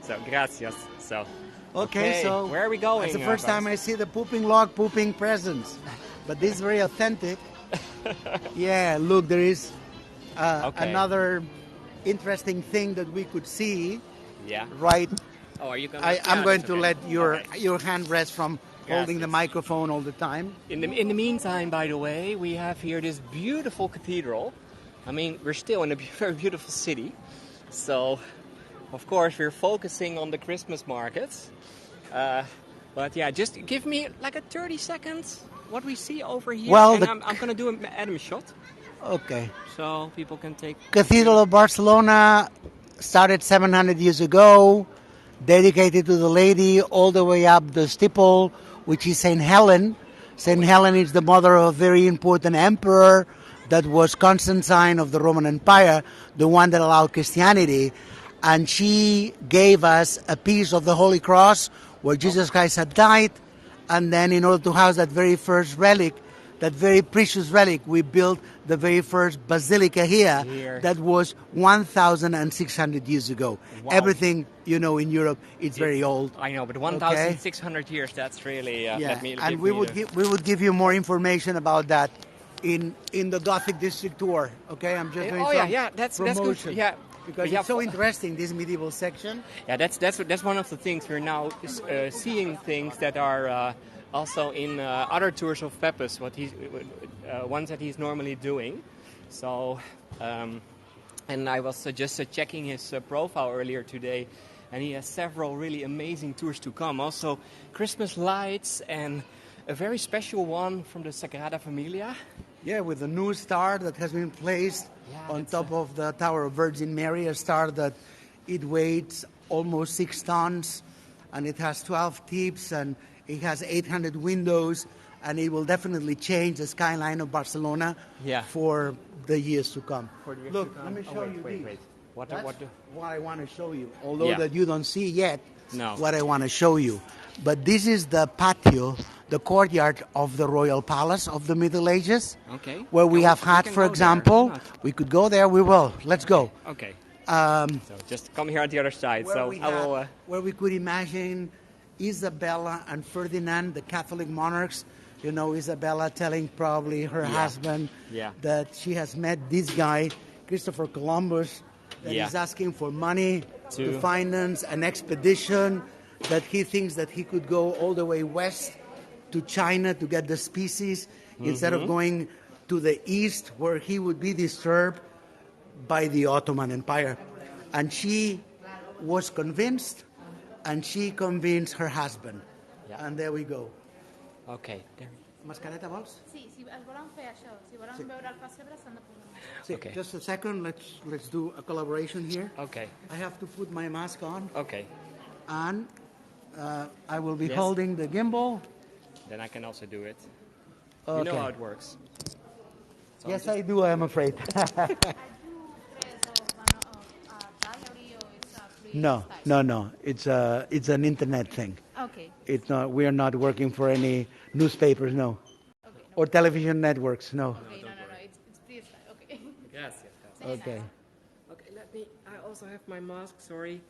So, gracias. So. Okay, so where are we going? It's the first time I see the pooping log pooping presents, but this is very authentic. Yeah, look, there is another interesting thing that we could see. Yeah. Right. Oh, are you going? I'm going to let your hand rest from holding the microphone all the time. In the meantime, by the way, we have here this beautiful cathedral. I mean, we're still in a very beautiful city, so of course we're focusing on the Christmas markets. But yeah, just give me like a 30 seconds what we see over here. Well, and I'm going to do an Adam shot. Okay. So people can take... Cathedral of Barcelona started 700 years ago, dedicated to the lady, all the way up the steeple, which is St. Helen. St. Helen is the mother of a very important emperor that was Constantine of the Roman Empire, the one that allowed Christianity. And she gave us a piece of the Holy Cross where Jesus Christ had died. And then in order to house that very first relic, that very precious relic, we built the very first basilica here. That was 1,600 years ago. Wow. Everything, in Europe, it's very old. I know, but 1,600 years, that's really... we would give you more information about that in the Gothic District tour. Okay, I'm just doing that's promotion. Good. Yeah. Because it's so interesting, this medieval section. Yeah, that's one of the things. We're now seeing things that are also in other tours of Pepus, ones that he's normally doing. So, and I was just checking his profile earlier today, and he has several really amazing tours to come. Also, Christmas lights and a very special one from the Sagrada Familia. Yeah, with a new star that has been placed on top of the Tower of Virgin Mary, a star that it weighs almost 6 tons, and it has 12 tips, and it has 800 windows, and it will definitely change the skyline of Barcelona for the years to come. Look, let me show you these. What I want to show you, although that you don't see yet what I want to show you. But this is the patio, the courtyard of the Royal Palace of the Middle Ages, where we have had, for example, we could go there, we will. Let's go. Okay. So just come here on the other side. Where we could imagine Isabella and Ferdinand, the Catholic monarchs, Isabella telling probably her husband that she has met this guy, Christopher Columbus, that is asking for money to finance an expedition, that he thinks that he could go all the way west to China to get the species instead of going to the east where he would be disturbed by the Ottoman Empire. And she was convinced, and she convinced her husband. And there we go. Okay. Mascareta, vols? Sí, si es volen fer això, si volen veure el pessebre s'han de posar. Sí, just a second, let's do a collaboration here. Okay. I have to put my mask on. Okay. And I will be holding the gimbal. Then I can also do it. Okay. You know how it works. So yes, I do, I'm afraid. No. It's an internet thing. Okay. It's not. We are not working for any newspapers, no. Okay. Or television networks, no. Okay, no. It's freestyle. Okay. Yes. Okay. Okay, I also have my mask, sorry.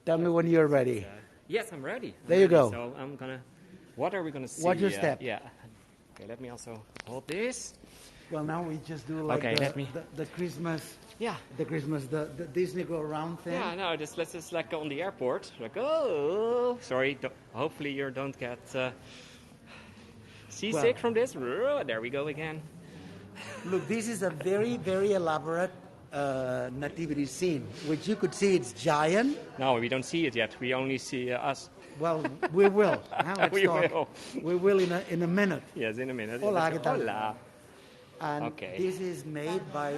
Tell me when you're ready. Yes, I'm ready. There you go. So what are we gonna see? Watch your step. Yeah. Okay, let me also hold this. Well, now we just do like the Christmas. Yeah. The Christmas, the Disney go around thing. Yeah, no, let's just like on the airport. Like, oh, sorry. Hopefully you don't get seasick from this. There we go again. Look, this is a very, very elaborate nativity scene, which you could see it's giant. No, we don't see it yet. We only see us. Well, we will. We will in a minute. Yes, in a minute. Hola, ¿qué tal? Hola. And this is made by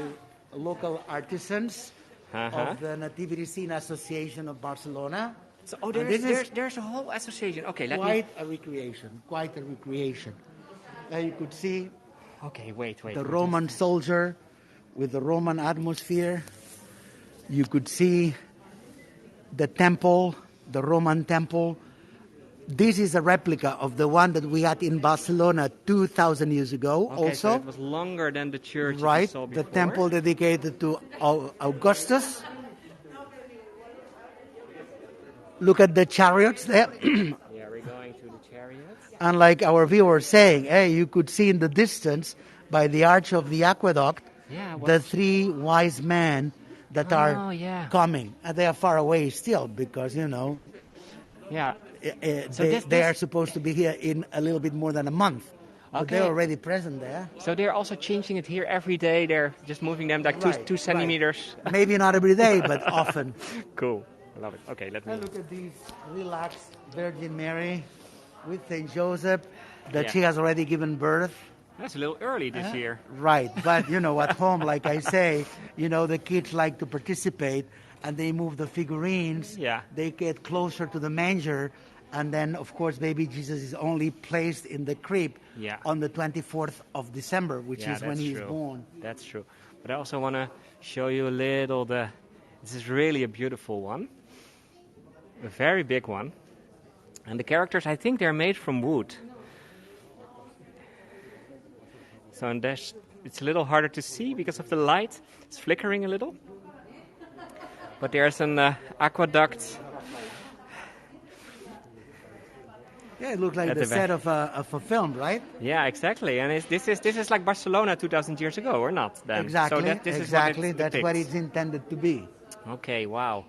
local artisans of the Nativity Scene Association of Barcelona. So, there's a whole association. Okay, Quite a recreation. You could see Okay, wait. the Roman soldier with the Roman atmosphere. You could see the temple, the Roman temple. This is a replica of the one that we had in Barcelona 2,000 years ago. Okay, also, so it was longer than the church that you right? saw The before. temple dedicated to Augustus. Look at the chariots there. Yeah, we're going to the chariots. And like our viewer saying, hey, you could see in the distance by the arch of the aqueduct the three wise men that are coming. And they are far away still because, Yeah. So they are supposed to be here in a little bit more than a month. But they're already present there. So they're also changing it here every day. They're just moving them like two centimeters. Maybe not every day, but often. Cool. I love it. Okay, let me... Look at these relaxed Virgin Mary with St. Joseph that she has already given birth. That's a little early this year. Right, but at home, like I say, the kids like to participate and they move the figurines. Yeah. They get closer to the manger. And then, of course, baby Jesus is only placed in the crib on the 24th of December, which is when he is born. That's true. But I also want to show you a little this is really a beautiful one. A very big one. And the characters, I think they're made from wood. So it's a little harder to see because of the light. It's flickering a little. But there's an aqueduct. Yeah, it looks like the set of a film, right? Yeah, exactly. And this is like Barcelona 2,000 years ago, or not? Then? Exactly. So That's what it's intended to be. Okay, wow.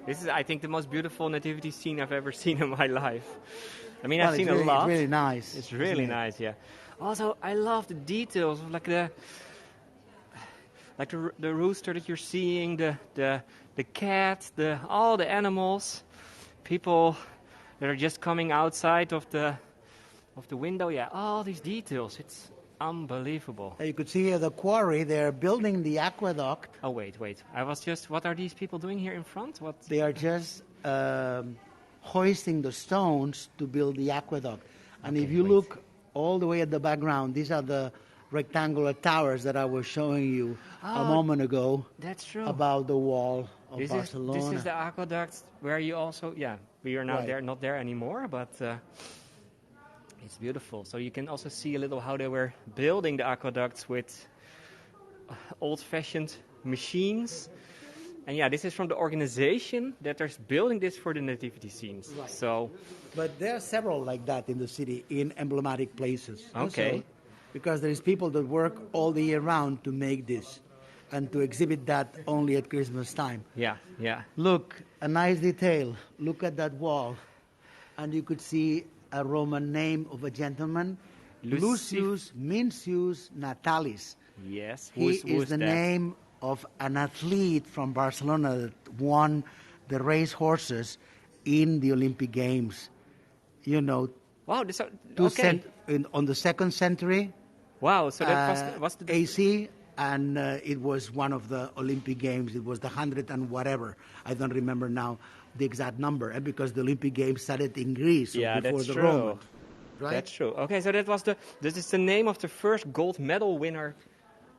This is, I think, the most beautiful nativity scene I've ever seen in my life. I mean, I've seen a lot. It's really nice. It's really nice, yeah. Also, I love the details, like the rooster that you're seeing, the cat, all the animals, people that are just coming outside of the window. Yeah, all these details. It's unbelievable. You could see here the quarry. They're building the aqueduct. Oh, wait. What are these people doing here in front? What? They are just hoisting the stones to build the aqueduct. And if you look all the way at the background, these are the rectangular towers that I was showing you a moment ago. That's true. About the wall of Barcelona. This is the aqueduct where you also, we are now not there anymore, but it's beautiful. So you can also see a little how they were building the aqueducts with old-fashioned machines. And this is from the organization that is building this for the nativity scenes. Right. So, but there are several like that in the city, in emblematic places. Okay. Also, because there is people that work all the year round to make this and to exhibit that only at Christmas time. Yeah. Look, a nice detail. Look at that wall. And you could see a Roman name of a gentleman, Lucius Mincius Natalis. Yes. He is the name of an athlete from Barcelona that won the race horses in the Olympic Games. Wow. On the 2nd century. Wow. So that was the AC, and it was one of the Olympic Games. It was the 100 and whatever. I don't remember now the exact number, because the Olympic Games started in Greece before the Romans. Right? That's true. Okay, so this is the name of the first gold medal winner.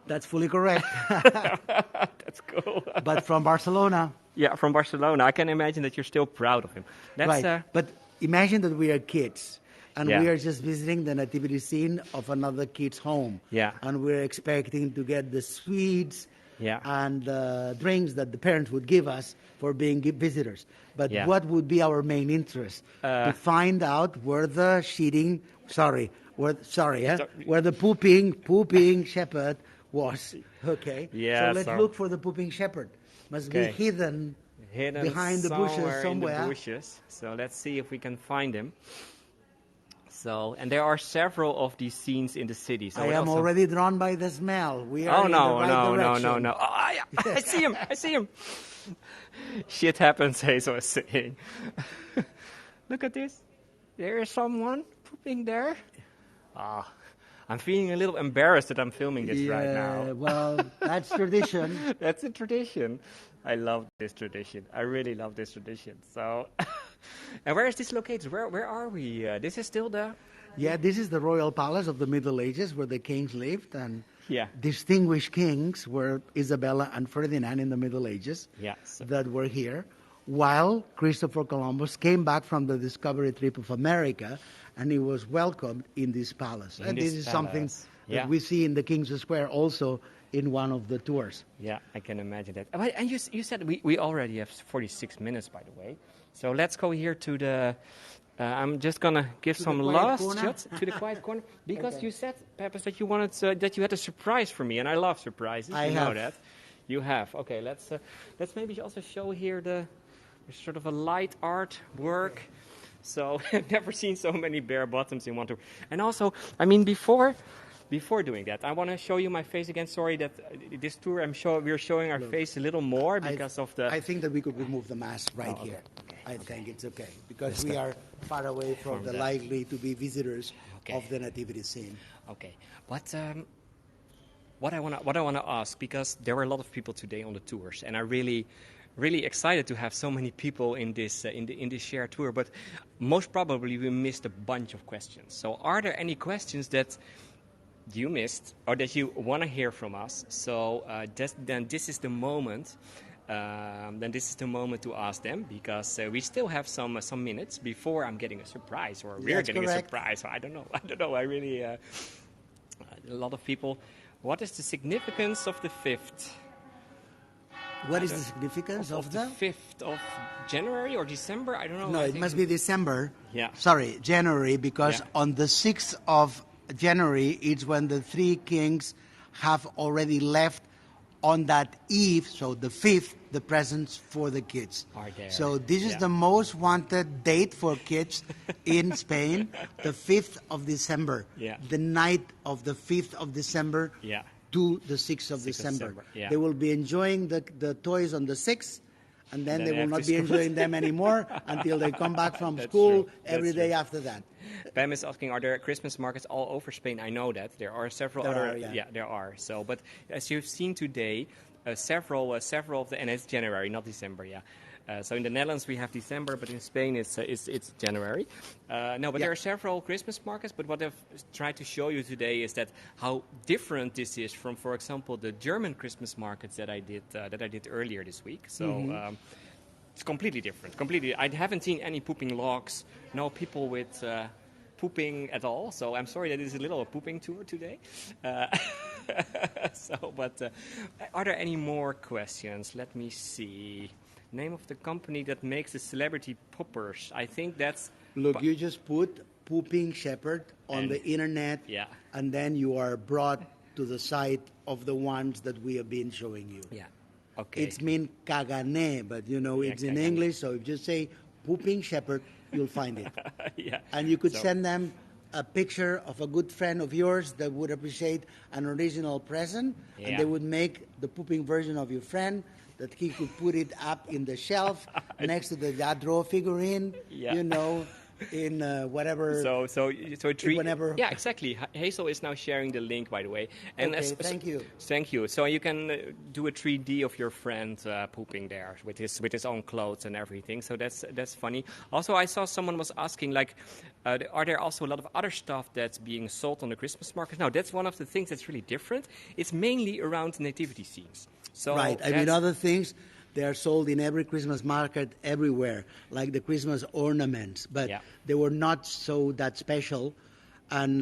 That's fully correct. That's cool. But from Barcelona. Yeah, from Barcelona. I can imagine that you're still proud of him. Right. But imagine that we are kids. And we are just visiting the nativity scene of another kid's home. Yeah. And we're expecting to get the sweets and drinks that the parents would give us for being visitors. But what would be our main interest? To find out where the where the pooping shepherd was. Okay. Yeah. So let's look for the pooping shepherd. Must be hidden behind the bushes somewhere. In the bushes. So let's see if we can find him. So, and there are several of these scenes in the city. So I am already drawn by the smell. We are in the right direction. No. Oh, yeah. I see him. Shit happens, Hazel is saying. Look at this. There is someone pooping there. I'm feeling a little embarrassed that I'm filming this right now. Well, that's tradition. That's a tradition. I love this tradition. I really love this tradition. So, and where is this located? Where are we? This is still the... Yeah, this is the royal palace of the Middle Ages where the kings lived, and Yeah. distinguished kings were Isabella and Ferdinand in the Middle Ages Yeah. that were here, while Christopher Columbus came back from the discovery trip of America, and he was welcomed in this palace. And this is something that we see in the King's Square also in one of the tours. Yeah, I can imagine that. And you said we already have 46 minutes, by the way. So let's go here to the... I'm just going to give some last shots to the quiet corner. Because you said, Pepus, that you wanted that you had a surprise for me. And I love surprises. I know that. You have. Okay, let's maybe also show here the sort of a light art work. So I've never seen so many bare bottoms in one tour. And also, I mean, before doing that, I want to show you my face again. Sorry that this tour we're showing our face a little more because of the... I think that we could remove the mask here. Okay. I think it's okay because we are far away from the likely to be visitors of the nativity scene. Okay, but what I want to ask, because there were a lot of people today on the tours, and I really excited to have so many people in this in this shared tour. But most probably we missed a bunch of questions. So are there any questions that you missed or that you want to hear from us? So then this is the moment. This is the moment to ask them, because we still have some minutes before I'm getting a surprise, or we're getting a surprise. So I don't know. I really a lot of people. What is the significance of the 5th? What is the significance of the 5th of January or December? I don't know. No, it must be December. Yeah. Sorry, January, because on the 6th of January, it's when the 3 kings have already left on that eve, so the 5th, the presents for the kids. Are there. So this is the most wanted date for kids in Spain, the 5th of December. Yeah. The night of the 5th of December to the 6th of December. Yeah. They will be enjoying the toys on the 6th, and then they will not be enjoying them anymore until they come back from school every day after that. Pam is asking, are there Christmas markets all over Spain? I know that. There are several there are. So, but as you've seen today, several of the, and it's January, not December, so in the Netherlands we have December, but in Spain it's January. There are several Christmas markets, but what I've tried to show you today is that how different this is from, for example, the German Christmas markets that I did earlier this week. So it's completely different. I haven't seen any pooping logs, no people with pooping at all. So I'm sorry that it is a little pooping tour today. Are there any more questions? Let me see. Name of the company that makes the celebrity poppers. I think that's... Look, you just put pooping shepherd on the internet, and then you are brought to the site of the ones that we have been showing you. Yeah. Okay. It's mean Caganer, but it's in English, so if you say pooping shepherd, you'll find it. And you could send them a picture of a good friend of yours that would appreciate an original present, and they would make the pooping version of your friend, that he could put it up in the shelf next to the Dadro figurine, in whatever. So a tree. Whenever. Yeah, exactly. Hazel is now sharing the link, by the way. And thank you. Thank you. So you can do a 3D of your friend pooping there with his own clothes and everything. So that's funny. Also, I saw someone was asking, like, are there also a lot of other stuff that's being sold on the Christmas market? Now, that's one of the things that's really different. It's mainly around nativity scenes. So right. I mean, other things, they are sold in every Christmas market everywhere, like the Christmas ornaments, but they were not that special. And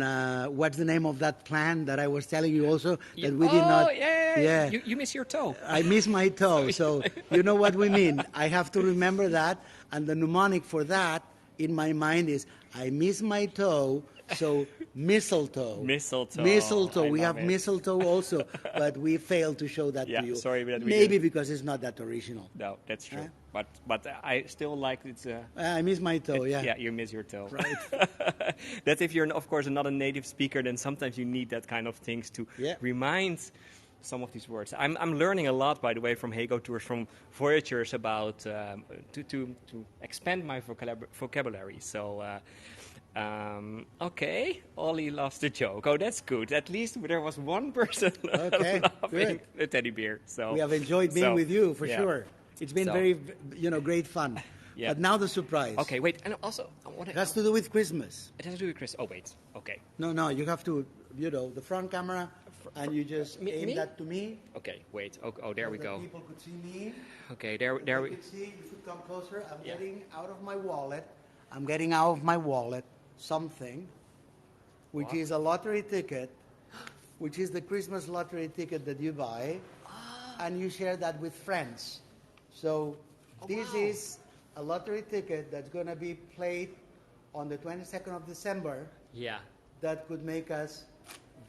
what's the name of that plant that I was telling you also that we did not? Yeah. You miss your toe. I miss my toe. So you know what we mean. I have to remember that. And the mnemonic for that in my mind is, I miss my toe. So mistletoe. Mistletoe. We have mistletoe also, but we failed to show that to you. Sorry, but maybe because it's not that original. No, that's true. But I still like it. I miss my toe. Yeah, you miss your toe. Right. That's if you're, of course, not a native speaker. Then sometimes you need that kind of things to remind some of these words. I'm learning a lot, by the way, from Hego Tours, from Voyagers about to expand my vocabulary. So. Okay, Ollie lost the joke. Oh, that's good. At least there was one person laughing a teddy bear. So we have enjoyed being with you for sure. It's been very, great fun. Yeah. But now the surprise. Okay, wait, and also I wanna, It has to do with Christmas. it has to do with Chris. Oh wait, okay, No, you have to, the front camera, and you just Me- aim me? that to me. okay, wait. Oh, there so we that go. People could see me. Okay, there You we. could see, you should come closer. I'm Yeah. getting out of my wallet. I'm getting out of my wallet something, which What? is a lottery ticket, which is the Christmas lottery ticket that you buy, and you share that with friends. So this wow. is a lottery ticket that's going to be played on the 22nd of December Yeah. that could make us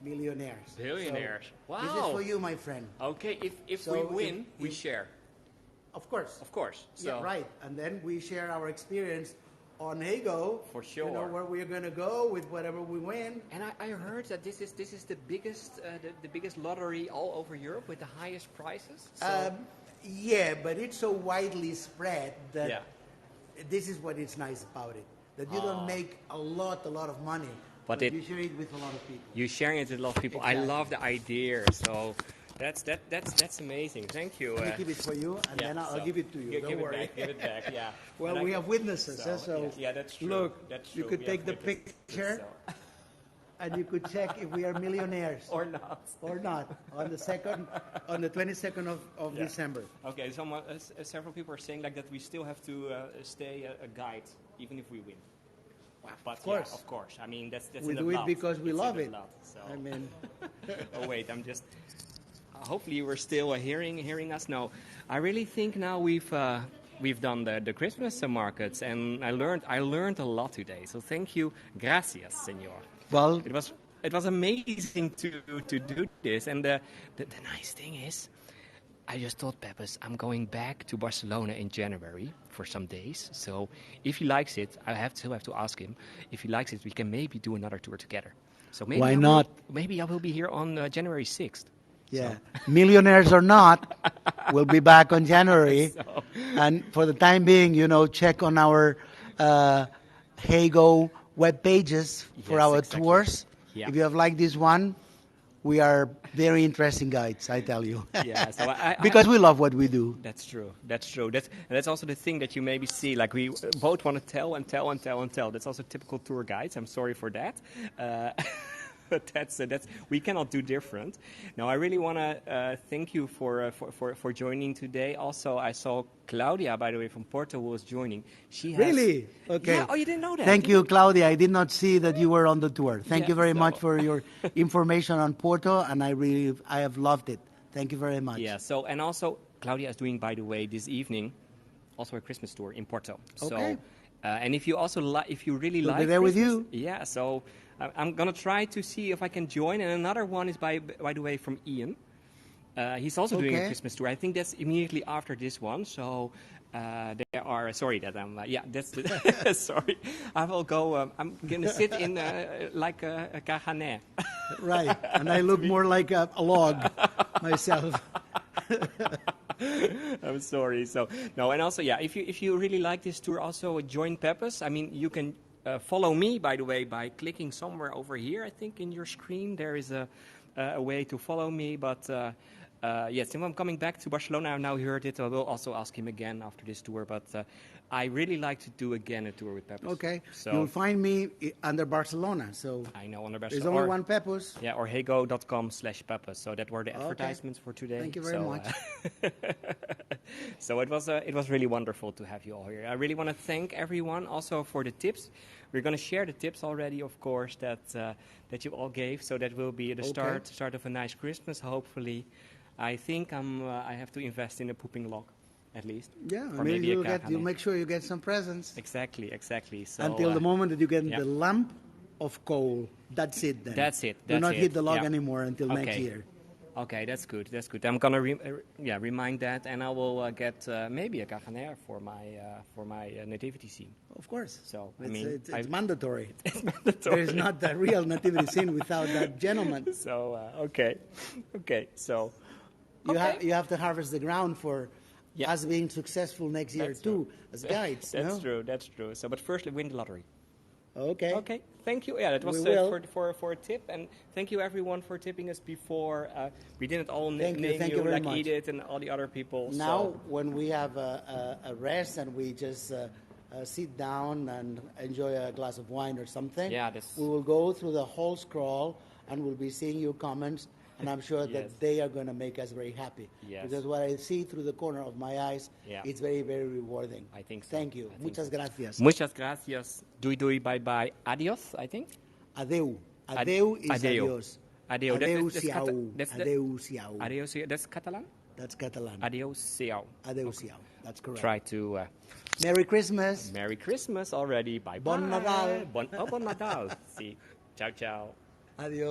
millionaires. Billionaires. So This is Wow. for you, my friend. Okay, if So we win, we if- share. Of course. Of course. So Yeah, right. And then we share our experience on Hago. For You know, sure. where we're going to go with whatever we win. And I heard that this is the biggest the biggest lottery all over Europe with the highest prizes. So, Yeah, but it's so widely spread that yeah. this is what is nice about it. That you don't make a lot of money. But You share it with a lot of people. You're sharing it with a lot of people. I Exactly. love the idea. So that's amazing. Thank you. Let me keep it for you, and then I'll so give it to you. Don't give worry. Give it back. Yeah. Well, And we I- have witnesses, so yeah, that's true. look, That's you true. could We take the have witnesses, picture, so- and you could check if we are millionaires or not. or not on the 22nd of Yeah. December. Okay, several people are saying like that we still have to stay a guide even if we win. But Of course. yeah, of course. I mean that's We in the do it blood. because we It's in love the it. blood, so. I mean, Oh wait, I'm just. Hopefully you were still hearing us. No, I really think now we've done the Christmas markets, and I learned a lot today. So thank you, gracias, señor. well, It was amazing to do this, and the nice thing is, I just thought, Pepus, I'm going back to Barcelona in January for some days. So if he likes it, I have to ask him. If he likes it, we can maybe do another tour together. So maybe Why not? Maybe I will be here on January 6th. yeah, millionaires or not, we'll be back on January. So- And for the time being, check on our Hago web pages for Yes, our exactly. tours. Yeah. If you have liked this one, we are very interesting guides, I tell you. Yeah, so I Because we love what we do. That's true. That's also the thing that you maybe see. Like we both want to tell and tell and tell and tell. That's also typical tour guides. I'm sorry for that. But that's we cannot do different. Now I really want to thank you for joining today. Also, I saw Claudia, by the way, from Porto, who was joining. She has, Really? Okay. Yeah. Oh, you didn't know that? Thank you, Claudia. I did not see that you were on the tour. Thank Yeah, you very so- much for your information on Porto, and I have loved it. Thank you very much. Yeah. So and also Claudia is doing, by the way, this evening also a Christmas tour in Porto. Okay. So and if you also if you really We'll like be there with Christmas, you. Yeah. So I'm gonna try to see if I can join. And another one is by the way from Ian. He's also doing a Okay. Christmas tour. I think that's immediately after this one. So there are. Sorry that I'm. Yeah, that's. Sorry, I will go. I'm gonna sit in like a Caganer. Right. And I look more like a log myself. I'm sorry. So no, and also yeah, if you really like this tour, also join Pepus. I mean, you can follow me, by the way, by clicking somewhere over here. I think in your screen there is a way to follow me. But yes, if I'm coming back to Barcelona, I've now heard it. I will also ask him again after this tour. But I really like to do again a tour with Pepus. Okay. So You'll find me under Barcelona. So I know on the there's Barcelona. only one Pepus. Yeah, or hego.com/Pepus. So that were the advertisements for today. Thank you very much. So it was really wonderful to have you all here. I really want to thank everyone also for the tips. We're going to share the tips already, of course, that you all gave. So that will be the start of a nice Christmas, hopefully. I think I have to invest in a pooping log, at least. Yeah, Or maybe maybe a you'll Caganer. make sure you get some presents. Exactly. So Until the moment that you get yeah. the lump of coal. That's it then. That's it. Do not it. hit the log Yeah. anymore until next Okay. year. Okay, that's good. I'm gonna remind that, and I will get maybe a Caganer for my nativity scene. Of course. So it's mandatory. It's mandatory. There is not a real nativity scene without that gentleman. So okay. So You have to harvest the ground for Yeah. us being successful next year That's too, true. as guides. That's true. So, but first, win the lottery. Okay. Okay. Thank you. Yeah, that was We will. for a tip, and thank you everyone for tipping us before. We didn't all Thank you very like much. Edith and all the other people. Now, so. when we have a rest and we just sit down and enjoy a glass of wine or something, we will go through the whole scroll and we'll be seeing your comments, and I'm sure that they are going to make us very happy. Yes. Because what I see through the corner of my eyes, it's very, very rewarding. I think so. Thank you. Muchas gracias. Muchas gracias. Dui dui, bye bye. Adios, I think. Adeu. Adeu is adios. Adeu. Adeu-siau. Adeu-siau. Adeu-siau. That's Catalan? That's Catalan. Adeu-siau. Adeu-siau. That's correct. Try to... Merry Christmas. Merry Christmas already. Bye-bye. Bon Nadal. Bon Nadal. See. Ciao, ciao. Adios.